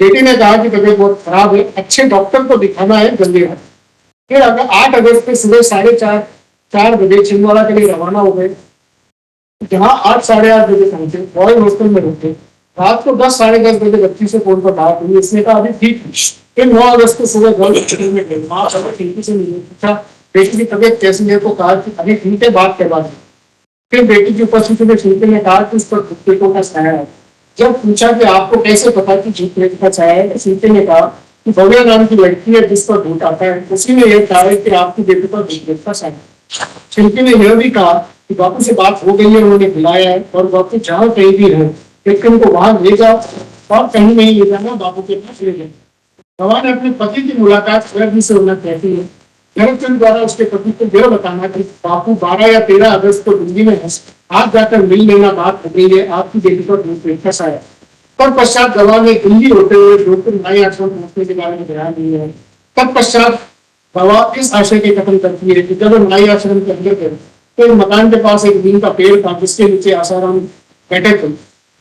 बेटी ने कहा कि तबीयत बहुत खराब है, अच्छे डॉक्टर को दिखाना है, जल्दी आए। फिर अगर 8 अगस्त को सुबह 4:30 बजे छिंदवाड़ा के लिए रवाना हो गए, जहाँ 8-8:30 बजे पहुंचे। बॉयज हॉस्टल में रुके। रात को 10-10:30 बजे बच्ची से फोन पर बात हुई। इसने कहा अभी ठीक। फिर 9 अगस्त को सुबह गर्ल्स हॉस्टल में गए। माँ खिड़की से मिली, पूछा बेटी की तबीयत कैसी है तो कहा कि अभी ठीक है, बात करवा दी। फिर बेटी की उपस्थिति में शिल्पी ने कहा कि उस पर भूतप्रेतों का साया है। जब पूछा कि आपको कैसे पता कि भूतप्रेत का साया है, तो शिल्पी ने कहा कि भव्या नाम की लड़की है जिस पर भूत आता है, उसी ने यह कहा है कि आपकी बेटी पर भूतप्रेत का साया है। शिल्पी ने यह भी कहा कि बापू से बात हो गई है, उन्होंने बुलाया है और बापू जहाँ कहीं भी है लेकिन उनको वहां ले जाओ और कहीं नहीं ले जाना, बापू के पास ले जाओ। गवाह ने अपने पति की मुलाकात स्वयं से होना कहती है। गृहचंद द्वारा उसके पति को यह बताना कि बापू 12 या 13 अगस्त को दिल्ली में है, आप जाकर मिल लेना, बात हो गई है, आपकी बेटी पर भूतप्रेत का साया। तत्पश्चात गवाह ने दिल्ली होते हुए जोधपुर न्याय आश्रम पहुंचने के बारे में बयान दिया है। तत्पश्चात गवाह इस आशय के कथन करती है कि जब न्याय आश्रम के अंदर गए तो मकान के पास एक नीम का पेड़ था जिसके नीचे आसाराम बैठे थे,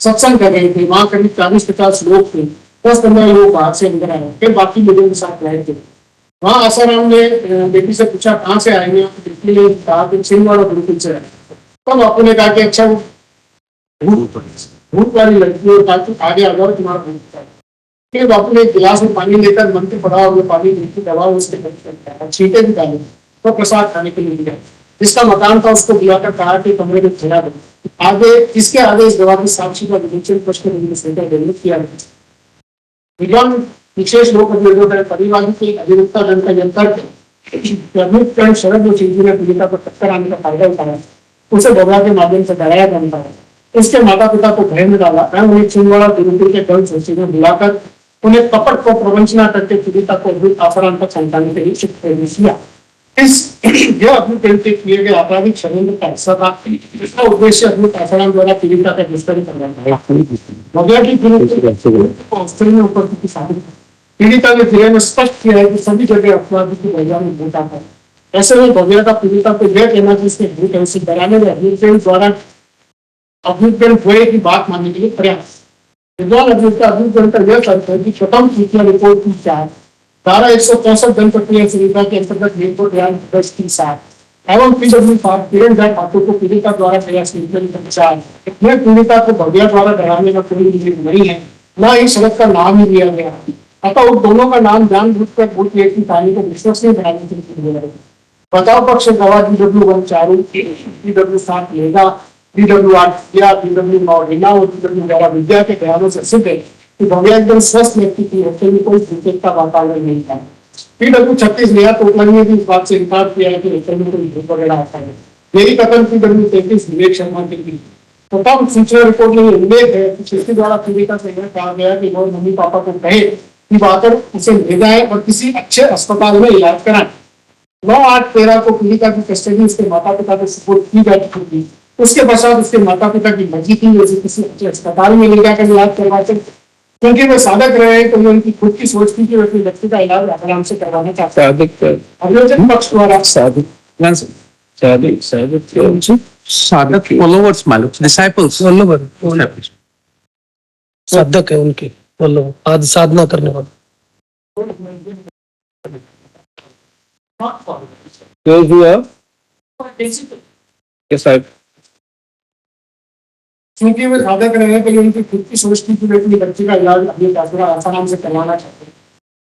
सत्संग कर रहे थे। वहां करीब 40-50 लोग थे। 10-15 लोग बाहर से अंदर आए, फिर बाकी लोगों के साथ रहे थे। वहां आसाराम ने बेटी से पूछा कहाँ से आएंगे, बेटी ने कहा कि छिंदवाड़ा गुरुकुल से आए। तब बापू ने कहा कि अच्छा वो भूत वाली लड़की और कहा कि आगे आ जाओ, तुम्हारा भूत है। फिर बापू ने गिलास में पानी लेकर मन के पड़ा हुआ पानी नीचे दबा उसके छींटे भी डाले तो प्रसाद खाने के लिए गया। जिसका मकान था उसको बुलाकर कहा कि कमरे में खिला दो। आगे इसके आगे इस गवाह की साक्षी का विवेचन प्रश्न किया गया। विद्वान विशेष लोक अभियोग है परिवादी के अधिवक्ता दल का यंत्र शरद मुखर्जी ने पीड़िता को टक्कर आने का फायदा उठाया, उसे भगवा के माध्यम से डराया बनता है। उसके माता पिता को भय में डाला। उन्हें छिंदवाड़ा गुरुकुल के गर्ल्स हॉस्टल में बुलाकर उन्हें कपट को प्रवंचना करके पीड़िता को अद्भुत आसाराम तक पहुंचाने के लिए प्रेरित किया। यह अपने प्रेरित किए गए आपराधिक षड्यंत्र का हिस्सा था। इसका उद्देश्य अद्भुत आसाराम द्वारा पीड़िता का दुष्कर्म करना था। भगवा की हॉस्टल में उपस्थिति शामिल पीड़िता ने जिले में स्पष्ट किया है कि सभी जगह अपराधी की वजह में भूत आता है। ऐसे में भव्या का पीड़िता को यह कहना कि इसके भूत है, उसे डराने में अभियुक्त द्वारा अभियुक्त हुए की बात मानने के लिए प्रयास। विद्वान अभिनेता अभियुक्त का यह तथ्य है कि प्रथम सूचना रिपोर्ट की जांच धारा 164 दंड प्रक्रिया संहिता के अंतर्गत रिपोर्ट बयान दर्ज की साथ एवं पीडब्ल्यू पार्ट किरण ठाकुर को पीड़िता द्वारा प्रयास में पीड़िता को भव्या द्वारा डराने का कोई उल्लेख नहीं है, न ही सड़क का नाम ही दिया गया। अतः उन दोनों का नाम जानबूझकर भूत लेख की कहानी को विश्वसनीय बनाने के लिए दिया गया। बताओ पक्ष गवाह DW1 चारू, DW7 लेगा, DW8 या DW9 रीना और DW गवाह विद्या के बयानों से सिद्ध है कि भव्या एकदम स्वस्थ व्यक्ति की हत्या में कोई भूत का वातावरण नहीं था। PW36 लिया तो उन्होंने भी इस बात से इनकार किया है कि हत्या में कोई भूत वगैरह आता है। यही कथन PW33 विवेक शर्मा के लिए प्रथम सूचना रिपोर्ट में उल्लेख है कि किसी द्वारा पीड़िता से यह कहा गया कि वो मम्मी पापा को कहे कि आकर उसे ले जाए और किसी अच्छे अस्पताल में इलाज कराएं। 9/8/13 को पीड़िता की कस्टडी उसके माता पिता को सपोर्ट की जा चुकी थी। उसके पश्चात उसके माता पिता की मर्जी थी उसे किसी अच्छे अस्पताल में ले जाकर इलाज करवाते, क्योंकि वे साधक रहे तो उनकी खुद की सोच थी कि वे अपने बच्चे का इलाज आराम से करवाना चाहते हैं। अभियोजन पक्ष द्वारा साधक followers मालूम, disciples, फॉलोवर साधक है उनके, फॉलोवर आज साधना करने वाले। Those who are, yes, I. क्योंकि वे साधक रहे तो उनकी खुद की सोच थी कि वे अपने बच्चे का इलाज अपने आसाराम से करवाना चाहते हैं।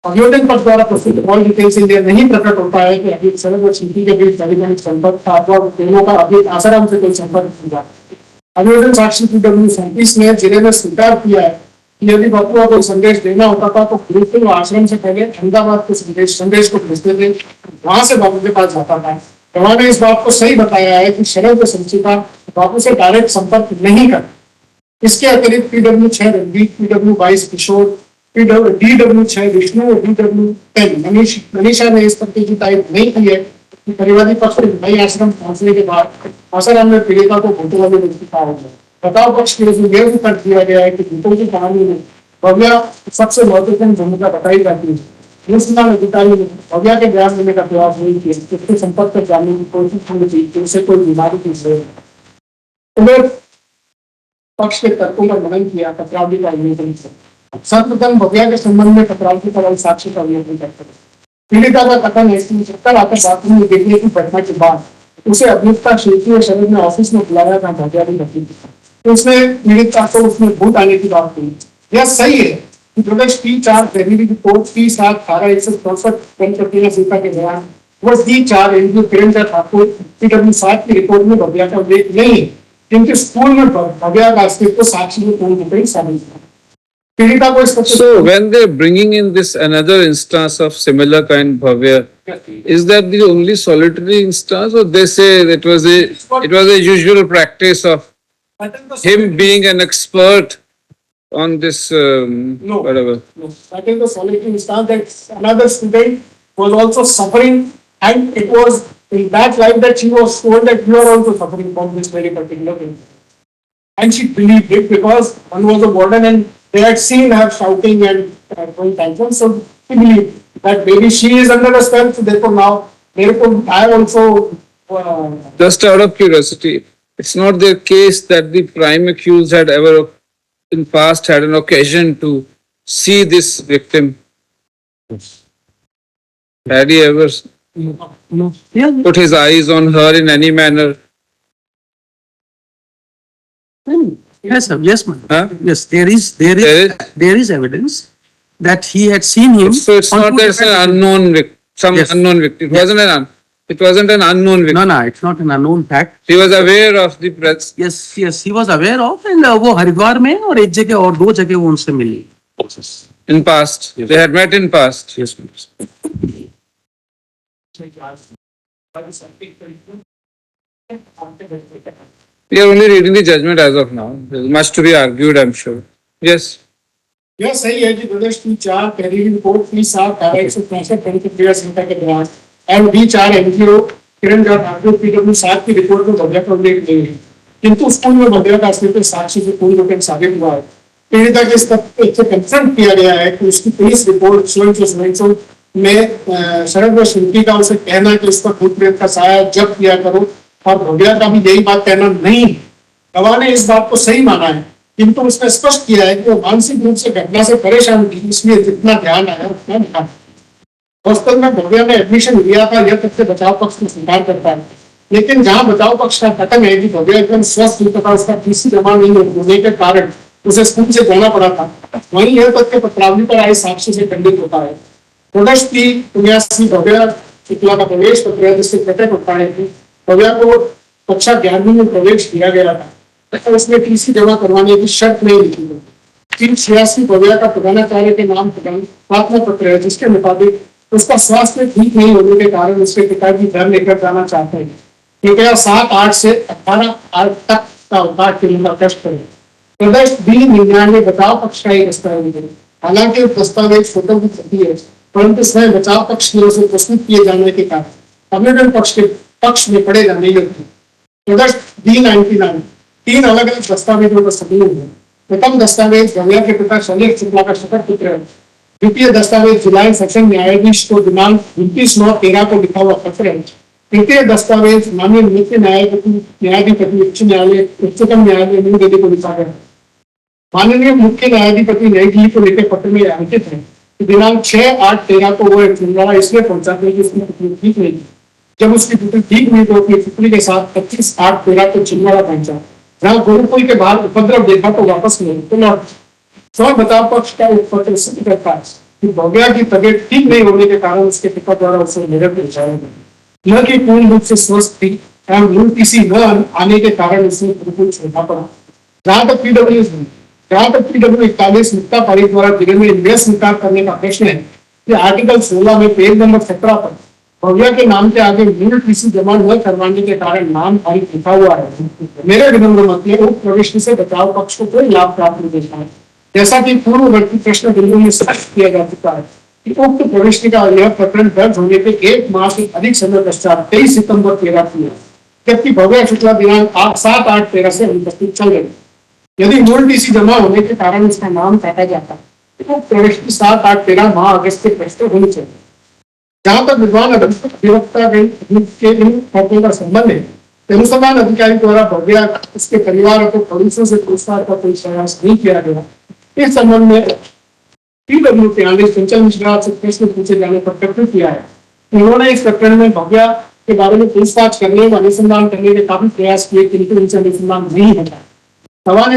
अभियोजन पक्ष द्वारा प्रस्तुत ऑल डिटेल्स से नहीं प्रकट होता है कि अभी सड़क और शिल्पी के बीच वैज्ञानिक संपर्क था अथवा दोनों का अभी आसाराम से कोई संपर्क नहीं था। अभियोजन साक्षी PW37 ने जिले में स्वीकार किया है कि यदि बपुआ को संदेश देना होता था तो गुरुकुल आश्रम से पहले अहमदाबाद को संदेश को भेजते थे, वहां से बापू के पास जाता था। गवाह ने इस बात को सही बताया है कि शरद व संचिता बापू से डायरेक्ट संपर्क नहीं कर। इसके अतिरिक्त PW6 रणदीप, PW22 किशोर, DW6 विष्णु और DW10 मनीषा ने इस पत्र की तारीफ नहीं की है कि परिवादी पक्ष के नई आश्रम पहुंचने के बाद आसाराम में पीड़िता को भूतों वाले व्यक्ति का होगा। बताओ पक्ष के यह भी तर्क दिया गया है कि भूतों की कहानी में भव्या सबसे महत्वपूर्ण भूमिका बताई जाती है। अधिकारी ने भव्या के बयान देने का प्रयास नहीं किया, उसके संपर्क कर जानने की कोशिश होनी चाहिए कि उसे कोई बीमारी की जरूरत। पक्ष के तर्कों का मनन किया, टकराव भी का अवलोकन किया। सर्वप्रथम भव्या के संबंध में टकराव की तरह साक्षी का अवलोकन करते हैं। पीड़िता का कथन है कि चक्कर आकर बाथरूम में देखने की घटना के बाद उसे अभियुक्ता शिल्पी और शरीर में ऑफिस में बुलाया था, भव्या भी रखी थी। तो उसने पीड़िता को उसमें भूत आने की बात कही। यह सही है कि प्रदेश T4 तहरीरी रिपोर्ट T7 1864 प्रक्रिया संहिता के बयान वो T4 एनजीओ किरण ठाकुर PW7 की रिपोर्ट में भव्या का उल्लेख नहीं है, क्योंकि स्कूल में भव्या का अस्तित्व साक्षी में पूर्ण रूप से शामिल है। पीड़िता को इस So when they're bringing in this another instance of similar kind Bhavya, is that the only solitary instance, or they say it was a usual practice of him being an expert on this No. whatever? No, that is the solitary instance that another student was also suffering, and it was in that light that she was told that you are also suffering from this very particular thing. And she believed it because one was a warden and they had seen her shouting and throwing tantrums, so she believed that maybe she is under the spell, so therefore I also. Just out of curiosity, it's not their case that the prime accused had ever in past had an occasion to see this victim. Had he ever no. Yeah. put his eyes on her in any manner? Yes, sir. Yes, ma'am. Huh? Yes, there is evidence that he had seen him. So it's on not two that it's an different- unknown victim, some Yes. unknown victim. It wasn't an unknown victim. No, it's not an unknown fact. He was aware of the presence. Yes, he was aware of, and वो हरिद्वार में और एक जगह और दो जगह वो उनसे मिली. In past. Yes. They had met in past. Yes, ma'am. We are only reading the judgment as of now. There's much to be argued, I'm sure. Yes. यह सही है कि प्रदेश की 4 तहरीरी रिपोर्ट T7 1864 प्रक्रिया संहिता के बयान and D4 NGO Kiran Thakur PW7 की report में भव्या का उल्लेख नहीं है, किंतु स्कूल में भव्या का अस्तित्व साक्षी से पूर्ण रूप से साबित हुआ है। पीड़िता के इस तथ्य से कंसर्न किया गया है कि उसकी पुलिस रिपोर्ट स्वयं में शरद व शिल्पी का उसे कहना कि इस पर भूत प्रेत का साया जब किया करो और भव्या का भी यही बात कहना नहीं। गवाह ने इस बात को सही माना है किंतु उसने स्पष्ट किया है कि वो मानसिक रूप से घटना से परेशान थी, इसलिए जितना ध्यान आया उतना निकाला। वास्तव में भव्या ने एडमिशन लिया था, यह तथ्य बचाव पक्ष को स्वीकार करता है, लेकिन जहां बचाव पक्ष का कथन है कि भव्या एकदम स्वस्थ हुई तथा उसका टीसी जमा नहीं होने के कारण उसे स्कूल से जाना पड़ा था, वहीं यह तथ्य पत्रावली पर आए साक्ष्य से खंडित होता है। प्रोडक्ट की 79 भव्या शुक्ला का प्रवेश पत्र है, जिससे प्रकट होता है कि भव्या को कक्षा 11वीं में प्रवेश दिया गया था तथा उसमें टीसी जमा करवाने की शर्त नहीं लिखी गई। 386 भव्या का प्रधानाचार्य के नाम प्रार्थना पत्र है, जिसके मुताबिक उसका स्वास्थ्य ठीक नहीं होने के कारण उसके पिताजी घर लेकर जाना चाहते हैं। कृपया 7-8 से 18 तक का अवकाश के लिए कष्ट करें। प्रदर्श B99 बचाव पक्ष का एक दस्तावेज है। हालांकि दस्तावेज फोटो की प्रति है, परंतु स्वयं बचाव पक्ष की ओर से प्रस्तुत किए जाने के कारण आवेदन पक्ष के पक्ष में पड़ेगा नहीं होती। प्रदर्श B99 3 अलग अलग दस्तावेजों का समूह है। प्रथम दस्तावेज भव्या के पिता शैलेश शुक्ला का शपथ पत्र है। द्वितीय दस्तावेज जिला सेशन न्यायाधीश को दिनांक 29/9/13 को लिखा हुआ पत्र है। तृतीय दस्तावेज माननीय मुख्य न्यायाधिपति उच्च न्यायालय उच्चतम न्यायालय नई दिल्ली को लिखा गया। माननीय मुख्य न्यायाधिपति नई दिल्ली को लिखे पत्र में अंकित है कि दिनांक 6/8/13 को वो छिंदवाड़ा इसलिए पहुंचा कि उसकी पुत्री ठीक नहीं थी। जब उसकी पुत्री ठीक हुई तो अपनी पुत्री के साथ 25/8/13 को छिंदवाड़ा पहुंचा, जहाँ गुरुकुल के बाहर उपद्रव देखा तो वापस लौट। स्वयं बचाव पक्ष का एक पत्र सिद्ध करता है कि भव्या की तबीयत ठीक नहीं होने के कारण उसके पिता द्वारा उसे निरंतर पहुंचाया गया। न कि पूर्ण रूप से स्वस्थ थी एवं मूल किसी न आने के कारण उसे गुरुकुल छोड़ना पड़ा। जहां तक PW 41 मुक्ता पारिक द्वारा जिले में इन्वेस्ट स्वीकार करने का प्रश्न है कि आर्टिकल 16 में पेज नंबर 17 पर भव्या के नाम के आगे मूल किसी जमा न करवाने के कारण नाम पारिक लिखा हुआ है। मेरे विनम्र मत में उक्त प्रविष्टि से बचाव पक्ष को कोई लाभ प्राप्त नहीं देता है। जैसा कि पूर्ववर्ती प्रश्न बिंदु में स्पष्ट किया जा चुका है कि उक्त प्रविष्टि का यह प्रकरण दर्ज होने के 1 माह से अधिक समय पश्चात 23 सितंबर 13 को है, जबकि भव्या शुक्ला दिनांक 7/8/13 से अनुपस्थित चल रही। यदि मूल टीसी जमा होने के कारण उसका नाम काटा जाता तो प्रविष्टि 7/8/13 माह अगस्त के प्रश्न होनी चाहिए। जहां तक विद्वान अधिवक्ता के इन पदों का संबंध है, अनुसंधान अधिकारी द्वारा भव्या उसके परिवार और पड़ोसियों से पूछताछ का कोई प्रयास नहीं किया गया। इस संबंध में PW 43 चंचल मिश्रा से प्रश्न पूछे जाने पर प्रकट किया है। उन्होंने इस प्रकरण में भव्या के बारे में पूछताछ करने व अनुसंधान करने के काफी प्रयास किए, किंतु उनसे अनुसंधान नहीं होता। सभा ने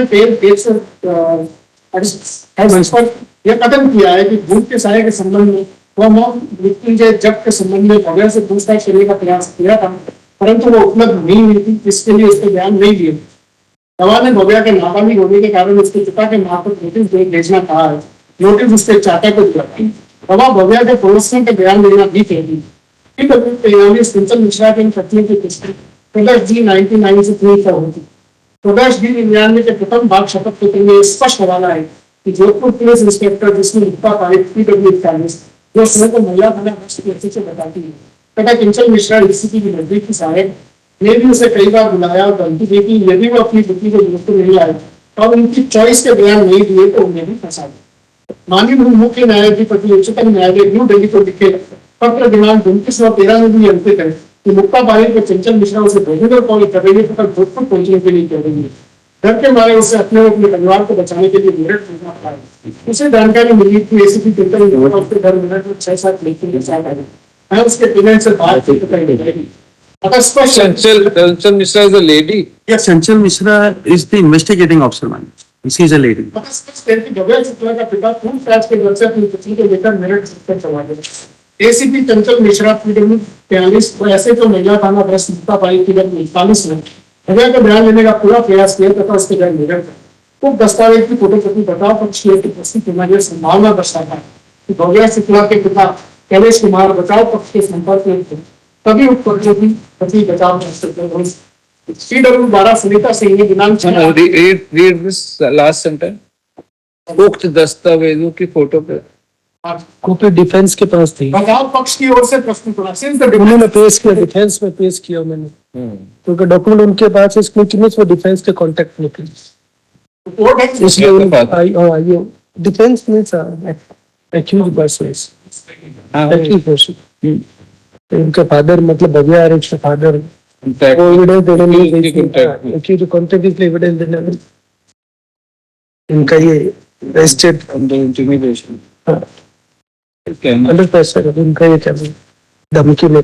यह कथन किया है कि भूत के साये के संबंध में वह मृत्युंजय जप के संबंध में भव्या से पूछताछ करने का प्रयास किया था, परंतु वो उपलब्ध नहीं हुई थी, इसके लिए उसके बयान नहीं दिए। सभा ने भव्या के नाबालिग होने के कारण उसके पिता के मार्फत नोटिस भेजना कहा है। नोटिस उसके चाचा को दिया। सभा भव्या के पड़ोसियों के बयान लेना भी कहती। चंचल मिश्रा के पत्नी की पुस्तक प्रदर्श B99 से पूरी होती। प्रदर्श B99 के प्रथम भाग शपथ पत्र में स्पष्ट हवाला है कि जोधपुर पुलिस इंस्पेक्टर जिसने मुक्ता पारिक PW 41 जो स्वयं को महिला थाना अच्छे से बताती है तथा चंचल मिश्रा DCP की नजदीक की सहायक ने भी उसे कई बार बुलाया और धमकी दी कि यदि वो अपनी पुत्री को जोधपुर नहीं आए और उनकी चॉइस के बयान नहीं दिए तो उन्हें भी फंसा दिया। माननीय मुख्य न्यायाधिपति उच्चतम न्यायालय न्यू दिल्ली को लिखे पत्र दिनांक 29/13 में भी अंकित है कि मुक्ता पारिक को चंचल मिश्रा उसे भेजने कॉल कर रही है तथा जोधपुर पहुंचने के लिए कह रही है। डर के मारे उसे अपने परिवार को बचाने के लिए मेरठ भेजना पड़ा है। उसे जानकारी मिली कि ACP चंचल उसके घर मेरठ में 6-7 लेकिन मैं उसके पेरेंट्स से बातचीत करेंगे। Chanchal Mishra is a lady. Yes, Chanchal Mishra is the investigating officer, man. She is a lady. Bhavya Shukla का पिता पूछताछ के घर से अपनी पुत्री को लेकर मेरठ से चला गया। ACP चंचल मिश्रा PW 43 को ऐसे तो महिला थाना ब्रस्ट मुक्ता पारिक की 41 में भव्या का बयान लेने का पूरा प्रयास किया तथा उसके घर मेरठ तो दस्तावेज की फोटोकॉपी बचाव पक्ष की उपस्थित होना यह संभावना दर्शाता है कि भव्या शुक्ला के पिता कैलेश कुमार बचाव पक्ष के संपर्क में थे, तभी उक्त पर्चे की प्रति बचाव CW 12 सुनीता सिंह ने दिनांक Read this last sentence. उक्त दस्तावेजों की फोटो पे कॉपी डिफेंस के पास थी, बचाव पक्ष की ओर से प्रश्न करा उन्होंने पेश किया, डिफेंस में पेश किया मैंने, क्योंकि डॉक्यूमेंट उनके पास है, इसमें वो डिफेंस के कांटेक्ट में थे, इसलिए डिफेंस में एक्यूज पर्सन उनके फादर मतलब भव्या और उसके फादर एविडेंस देने नहीं, एक्यूज कांटेक्ट इसलिए एविडेंस देने इनका ये रेस्टेड under intimidation. हाँ, Okay. 100% इनका ये क्या बोलूं, धमकी में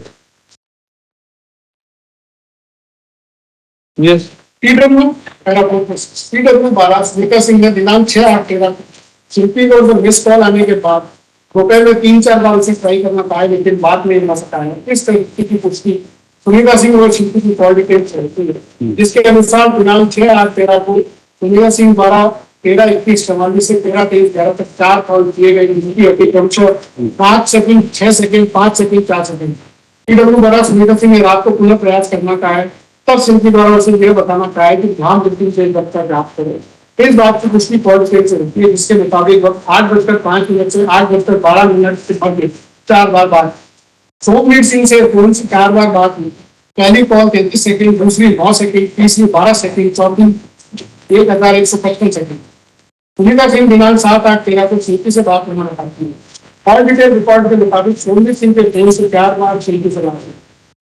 Yes. PW PW बाला स्मिता सिंह ने दिनांक 6/8/13 शिल्पी को मिस कॉल आने के बाद दोपहर में 3-4 बार उसे ट्राई करना पाया, लेकिन बात नहीं बना सका है। इस तरीके की पुष्टि सुनीता सिंह और शिल्पी की कॉल डिटेल्स रहती है, जिसके अनुसार दिनांक 6/8/13 को सुनीता सिंह द्वारा 13:21 से 13:23 तक 4 कॉल किए गए, जिनकी अति क्रमशः 5 second, 6 second, 5 second, 4 second. PW द्वारा सुनीता सिंह ने रात को पुनः प्रयास करना कहा है, तब शिल्पी द्वारा उसे यह बताना कहा है कि ध्यान बिल्कुल से बच्चा प्राप्त करे। इस बात की पुष्टि कॉल से होती है, जिसके मुताबिक वक्त 8:05 से 8:12 से बढ़ 4 बार बात। सोमवीर सिंह से फोन से 4 बार बात हुई। पहली कॉल 33 सेकंड, दूसरी 9 सेकंड, तीसरी 12 सेकंड, चौथी 1155 सेकंड। सुनीता सिंह दिनांक 7/8/13 को शिल्पी से बात करना चाहती है। कॉल डिटेल रिकॉर्ड के मुताबिक सोमवीर सिंह के फोन से 4 बार शिल्पी से बात हुई।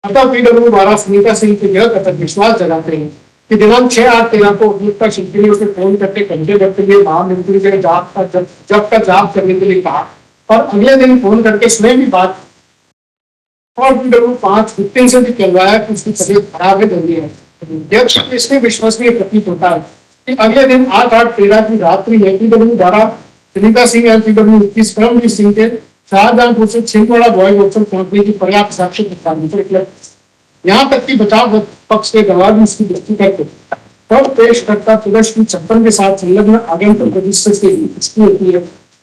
अतः PW द्वारा सुनीता सिंह को यह कथन विश्वास जताते हैं कि दिनांक 6/8/13 को अभियुक्ता शिल्पी ने उसे फोन करके घंटे भर के लिए महामृत्यु के जाप का जब का जाप करने के लिए कहा, और अगले दिन फोन करके स्वयं भी बात। और PW 5 विक्टिम से भी कहलवाया कि उसकी तबीयत खराब है, जल्दी है। यह इसमें विश्वसनीय प्रतीत होता है कि अगले दिन 8/8/13 की रात्रि में PW द्वारा सुनीता सिंह और PW 21 परमवीर सिंह के शाहजहांपुर से छिंदवाड़ा बॉयज हॉस्टल पहुंचने की पर्याप्त साक्ष्य दिखाई। यहाँ तक कि बचाव पक्ष के गवाह भी इसकी पुष्टि करते, तब पेशकर्ता पुलिस की 56 के साथ संलग्न आगंतुक रजिस्टर से पुष्टि होती है,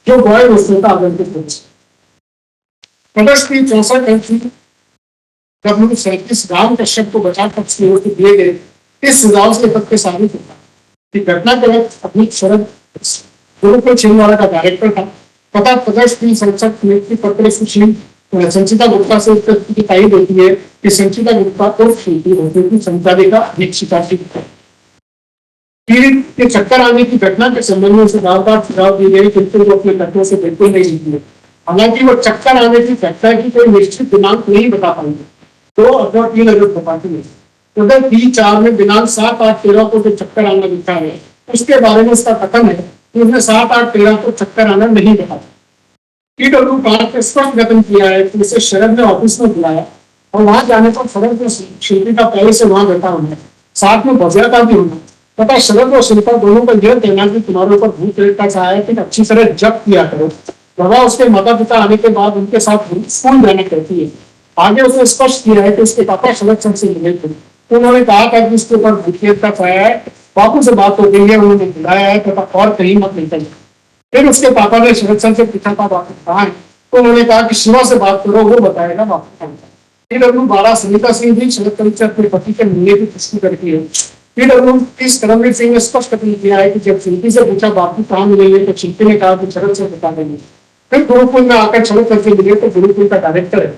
जो बॉयज हॉस्टल का आगंतुक है। पुलिस की 64 एंट्री W37 राम कश्यप को बचाव पक्ष की ओर से दिए गए इस सुझाव से तथ्य साबित होता कि घटना के वक्त अपनी शरद गुरुकुल छिंदवाड़ा का डायरेक्टर था तथा प्रदेश की संसद नियुक्ति पत्र सुशील संचिता गुप्ता से तारीफ होती है कि संचिता गुप्ता उर्फ शिल्पी होती की संचालिका अधीक्षिका थी। पीड़ित के चक्कर आने की घटना के संबंध में उसे बार-बार सुझाव दिए गए, किंतु वो अपने तथ्यों से बिल्कुल नहीं जीती। हालांकि वो चक्कर आने की घटना की कोई निश्चित दिनांक नहीं बता पाएंगे, तो अथवा 3 अगस्त बताती है। उधर P4 में दिनांक 7/8/13 को जो चक्कर आना लिखा है, उसके बारे में उसका कथन है कि उसने 7/8/13 को चक्कर आना नहीं बताया। PW 5 ने स्पष्ट कथन किया है कि उसे शरद ने ऑफिस में बुलाया और वहां जाने पर शरद को शिल्पी का पहले से वहां बैठा होना, साथ में भजिया का भी होना तथा शरद और शिल्पा दोनों का यह कहना कि तुम्हारे ऊपर भूत प्रेत का छाया है कि अच्छी तरह जप किया करो। बाबा उसके माता पिता आने के बाद उनके साथ स्कूल जाने कहती है। आगे उसने स्पष्ट किया है कि उसके पापा शरद सिंह से मिले थे, तो उन्होंने कहा था कि उसके ऊपर भूत प्रेत का छाया है। बापू से बात हो गई है, उन्होंने बुलाया है तथा और कहीं मत निकल। फिर उसके पापा ने शरद सिंह से पूछा था बापू कहाँ है, तो उन्होंने कहा कि शिवा से बात करो, वो बताएगा बापू कहाँ है। PW 12 सुनीता सिंह भी शरद सिंह से अपने पति के मिलने की पुष्टि करती है। PW 30 करमवीर सिंह ने स्पष्ट कथन किया है कि जब शिल्पी से पूछा बापू कहाँ मिलेंगे, तो शिल्पी ने कहा कि शरद से बता देंगे। फिर गुरुकुल में आकर शरद सिंह से मिले तो गुरुकुल का डायरेक्टर है।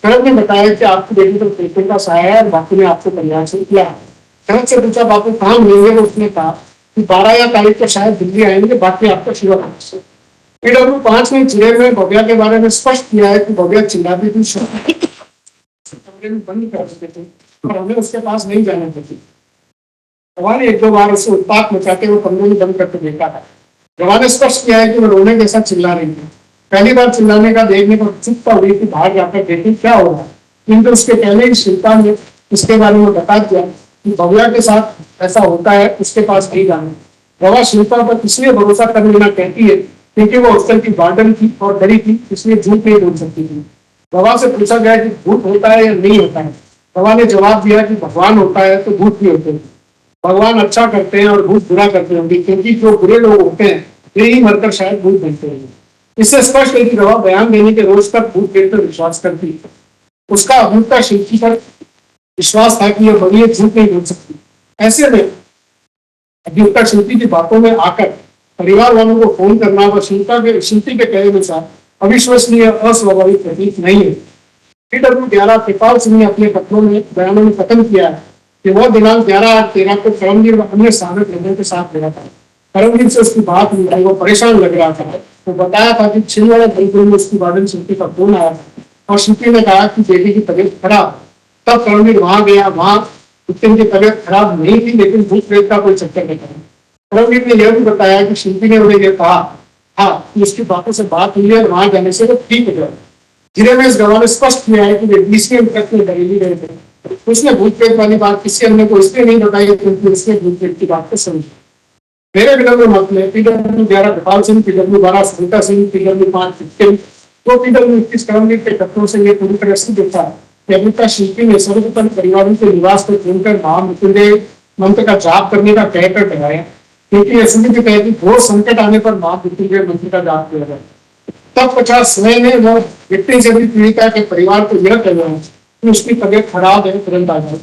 शरद ने बताया कि आपकी बेटी तो पेपर का सहाय है और बापू ने आपको कल्याण से किया है। शरद से पूछा बापू कहाँ मिलेंगे, तो उसने कहा कि 12 या तारीख को शायद दिल्ली आएंगे, बाकी आपको शिवा से। PW 5 ने चिड़े में भव्या के बारे में स्पष्ट किया है कि भव्या चिल्लाती थी, कमरे में बंद कर देते थे और हमें उसके पास नहीं जाने देती। गवाह ने 1-2 बार उसे उत्पात मचाते हुए कमरे में बंद करके देखा था। गवाह ने स्पष्ट किया है कि वो रोने जैसा चिल्ला रही थी। पहली बार चिल्लाने का देखने पर चुप हुई कि बाहर जाकर देखी क्या होगा, किंतु उसके पहले ही शिल्पा ने इसके बारे में बता दिया कि भव्या के साथ ऐसा होता है, उसके पास नहीं जाना। गवाह शिल्पा पर इसलिए भरोसा कर लेना कहती है क्योंकि वो हॉस्टल की वार्डन थी और डरी थी, इसलिए झूठ नहीं बोल सकती थी। गवाह से पूछा गया कि भूत होता है या नहीं होता है। गवाह ने जवाब दिया कि भगवान होता है तो भूत भी होते हैं। भगवान अच्छा करते हैं और भूत बुरा करते होंगे, क्योंकि जो बुरे लोग होते हैं वे ही मरकर शायद भूत बनते हैं। इससे स्पष्ट है कि गवाह बयान देने के रोज तक भूत प्रेत पर विश्वास करती है। उसका अभियुक्ता शिल्पी पर विश्वास था कि यह बड़ी झूठ नहीं बोल सकती। ऐसे में अभियुक्ता शिल्पी की बातों में आकर परिवार वालों को फोन करना व शिल्पी के कहने अनुसार अविश्वसनीय अस्वाभाविक प्रतीत नहीं है। PW 11 कृपाल सिंह ने अपने पत्रों में बयानों में कथन किया है कि वह दिनांक 11/8/13 को करमवीर व अन्य सामने लोगों के साथ मिला था। करमवीर से उसकी बात हुई थी, वो परेशान लग रहा था। वो बताया था कि छिंदवाड़ा गुरुकुल में उसकी वार्डन शिल्पी का फोन आया था और शिल्पी ने कहा कि बेटी की तबीयत खराब। तब करमवीर वहां गया, वहां उत्तम की तबीयत खराब नहीं थी, लेकिन भूत प्रेत का कोई चक्कर नहीं था। परमवीर ने यह भी बताया कि शिल्पी ने उन्हें यह कहा हाँ कि इसकी बातों से बात हुई है, वहां जाने से वो ठीक हो गया। धीरे में इस गवाह ने स्पष्ट किया है कि वे 20 तक में बरेली गए थे। उसने भूत प्रेत वाली बात किसी अन्य को इसलिए नहीं बताई क्योंकि उसने भूत प्रेत की बात को समझी। मेरे विनम्र मत में PW 11 Gopal Singh, PW 12 Savita Singh, PW 5 victim, तो PW 21 करमवीर के तत्वों से ये पूरी तरह से देखा कि अभिनेता शिल्पी ने सर्वप्रथम परिवारों के निवास पर घूमकर महामृत्युंजय मंत्र का जाप करने का कहकर कराया, क्योंकि यह सुनिश्चित है कि घोर संकट आने पर महामृत्युंजय मंत्र का जाप किया जाए। तब 50 समय में वो विक्टिम से भी पीड़िता के परिवार को यह कहना है कि उसकी तबीयत खराब है, तुरंत आ जाए।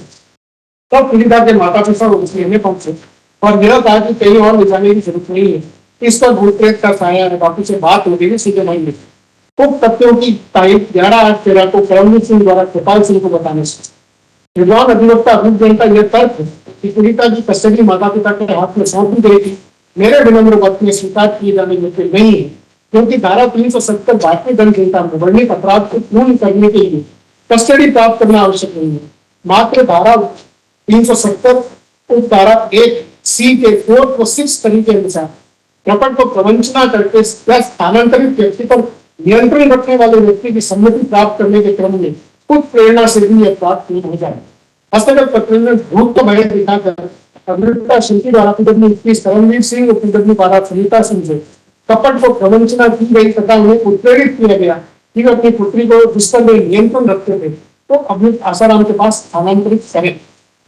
तब पीड़िता के माता पिता उसके लेने पहुंचे और यह कहा कि कहीं और ले जाने की जरूरत नहीं है, इस पर भूत प्रेत का साया है, बाकी से बात हो गई, सीधे नहीं मिली। उक्त तथ्यों की तारीख 11/8/13 को करमवीर सिंह द्वारा गोपाल सिंह को बताने से विद्वान अधिवक्ता अभियुक्त जैन का यह तर्क है कि पीड़िता की कस्टडी माता पिता के हाथ में सौंप दी गई थी, मेरे विनम्र मत में स्वीकार किए जाने योग्य नहीं है, क्योंकि धारा 370 भारतीय दंड संहिता में वर्णित अपराध को पूर्ण करने के लिए कस्टडी प्राप्त करना आवश्यक नहीं है। मात्र धारा 370 उप धारा 1C के 4 व 6 तरीके अनुसार प्रकट को प्रवंचना करके स्थानांतरित व्यक्ति पर नियंत्रण रखने वाले व्यक्ति की सम्मति प्राप्त करने के क्रम में खुद प्रेरणा से भी यह प्राप्त पूर्ण हो जाए। हस्तगत पत्र में भूत को भय दिखाकर अभिनेता शिल्पी द्वारा PW 21 करमवीर सिंह और PW 12 सविता सिंह से कपट को प्रवंचना की गई तथा उन्हें उत्प्रेरित किया गया कि वे अपनी पुत्री को जिस पर वे नियंत्रण रखते थे तो अभियुक्त आसाराम के पास स्थानांतरित करें।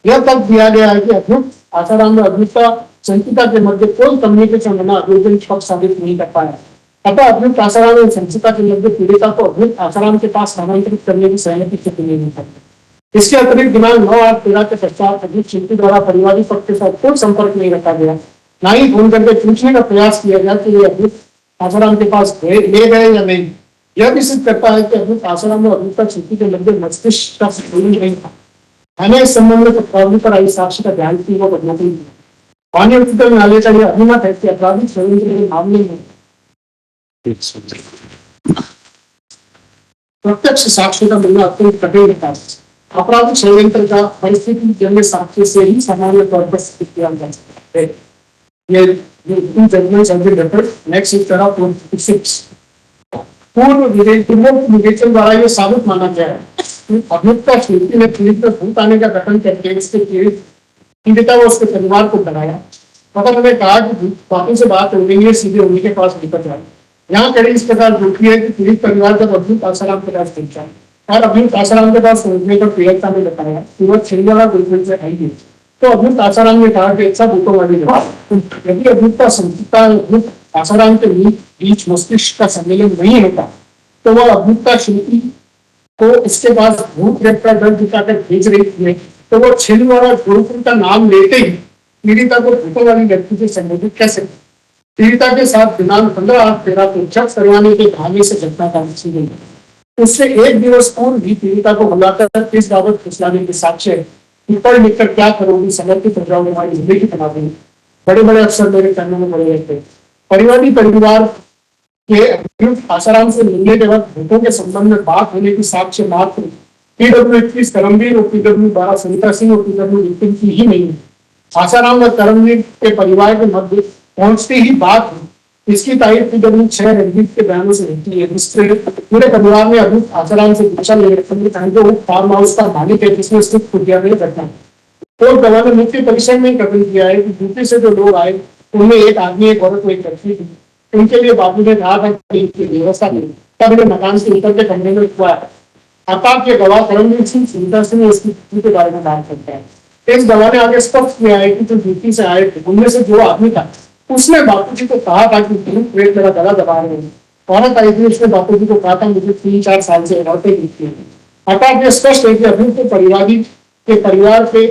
यह तक दिया गया है कि अभियुक्त आसाराम में अभियुक्ता संचिता के मध्य कोई कम्युनिकेशन होना अभियोजन पक्ष साबित नहीं कर पाया। अतः अभियुक्त आसाराम और संचिता के मध्य पीड़िता को अभियुक्त आसाराम के पास स्थानांतरित करने की सहमति चुकी नहीं सकती। इसके अतिरिक्त दिनांक 9/8/13 के पश्चात अभियुक्त शिल्पी द्वारा परिवारिक पक्ष के साथ कोई संपर्क नहीं रखा गया, ना ही फोन करके पूछने का प्रयास किया गया कि वे अभियुक्त आसाराम के पास ले गए या नहीं। यह भी सिद्ध करता है कि अभियुक्त आसाराम और अभियुक्ता शिल्पी के मध्य मस्तिष्क का संतुलन नहीं था। हमें इस संबंध में अपराधी पर आई साक्ष्य का ध्यान की वो बदलाव नहीं था। माननीय उच्चतम न्यायालय का यह अभिमत है कि आपराधिक षड्यंत्र के मामले में प्रत्यक्ष साक्ष्य का मिलना अत्यंत कठिन होता है। आपराधिक षड्यंत्र का परिस्थिति जन्य साक्ष्य से ही सामान्य तौर पर सिद्ध किया जा सकता है। ये judgements have been referred next इस तरह 46 पूर्व विवेचन द्वारा ये साबित माना गया है कि अभियुक्ता शिल्पी ने पीड़ित में भूत आने का गठन करके इसके पीड़िता व उसके परिवार को डराया। पता मैंने कहा कि बातों से बात हो गई है, सीधे उन्हीं के पास निकल जाए। यहाँ कड़ी इस प्रकार होती है कि पीड़ित परिवार जब अभियुक्त आसाराम के पास पहुंचा और अभियुक्त आसाराम के पास पहुंचने पर पीड़िता ने बताया कि वह छिंदवाड़ा गुरुकुल से आई है, तो अभियुक्त आसाराम ने कहा कि ऐसा भूतों वाली यदि अभियुक्ता संचिता अभियुक्त आसाराम के बीच मस्तिष्क का सम्मेलन नहीं होता तो वह अभियुक्ता शिल्पी को इसके पास भूत प्रेत का डर दिखाकर भेज रही थी, तो वह छिंदवाड़ा गुरुकुल का नाम लेते ही पीड़िता को भूतों वाली व्यक्ति से संबोधित कैसे। पीड़िता के साथ दिनांक 15/8/13 को जब्त करवाने के भागे से घटना का गई। उससे एक दिवस पूर्व भी पीड़िता को बुलाकर इस बाबत फुसलाने के साक्ष्य पढ़ लिखकर क्या करोगी, समर्पित हो जाओगे, हमारी जिंदगी बना देंगे। बड़े बड़े अफसर मेरे करने में बड़े रहते। परिवार के अभियुक्त आसाराम से मिलने के बाद भूतों के संबंध में बात होने की साक्ष्य मात्र PW 21 करमवीर और PW 12 सविता सिंह और PW विपिन की ही नहीं है। आसाराम और करमवीर के परिवार के मध्य पहुंचते ही बात हुई। इसकी तारीफ PW 6 रणजीत के बयानों से होती है, जिससे पूरे परिवार ने अभियुक्त आसाराम से पूछा जो फार्म हाउस का मालिक है जिसमें स्थित कुटिया में घटना और गवाह ने मुख्य परिसर में कथन किया है कि ड्यूटी से जो लोग आए उनमें एक आदमी एक औरत को एक लड़की थी। उनके लिए बाबू ने कहा था कि इनकी व्यवस्था की, तब इन्हें मकान से उतर के कमरे में हुआ। अर्थात ये गवाह करमवीर सिंह सुविधा सिंह इसकी के बारे में बात करता है। इस गवाह ने आगे स्पष्ट किया है कि जो ड्यूटी से आए थे उनमें से जो आदमी था उसने बापू जी को कहा था कि पेट मेरा गला दबा रहे हैं। औरत आई थी, उसने बापू जी को कहा था मुझे 3-4 साल से औरतें दिखती है। अर्थात ये स्पष्ट है कि अभी तो परिवार के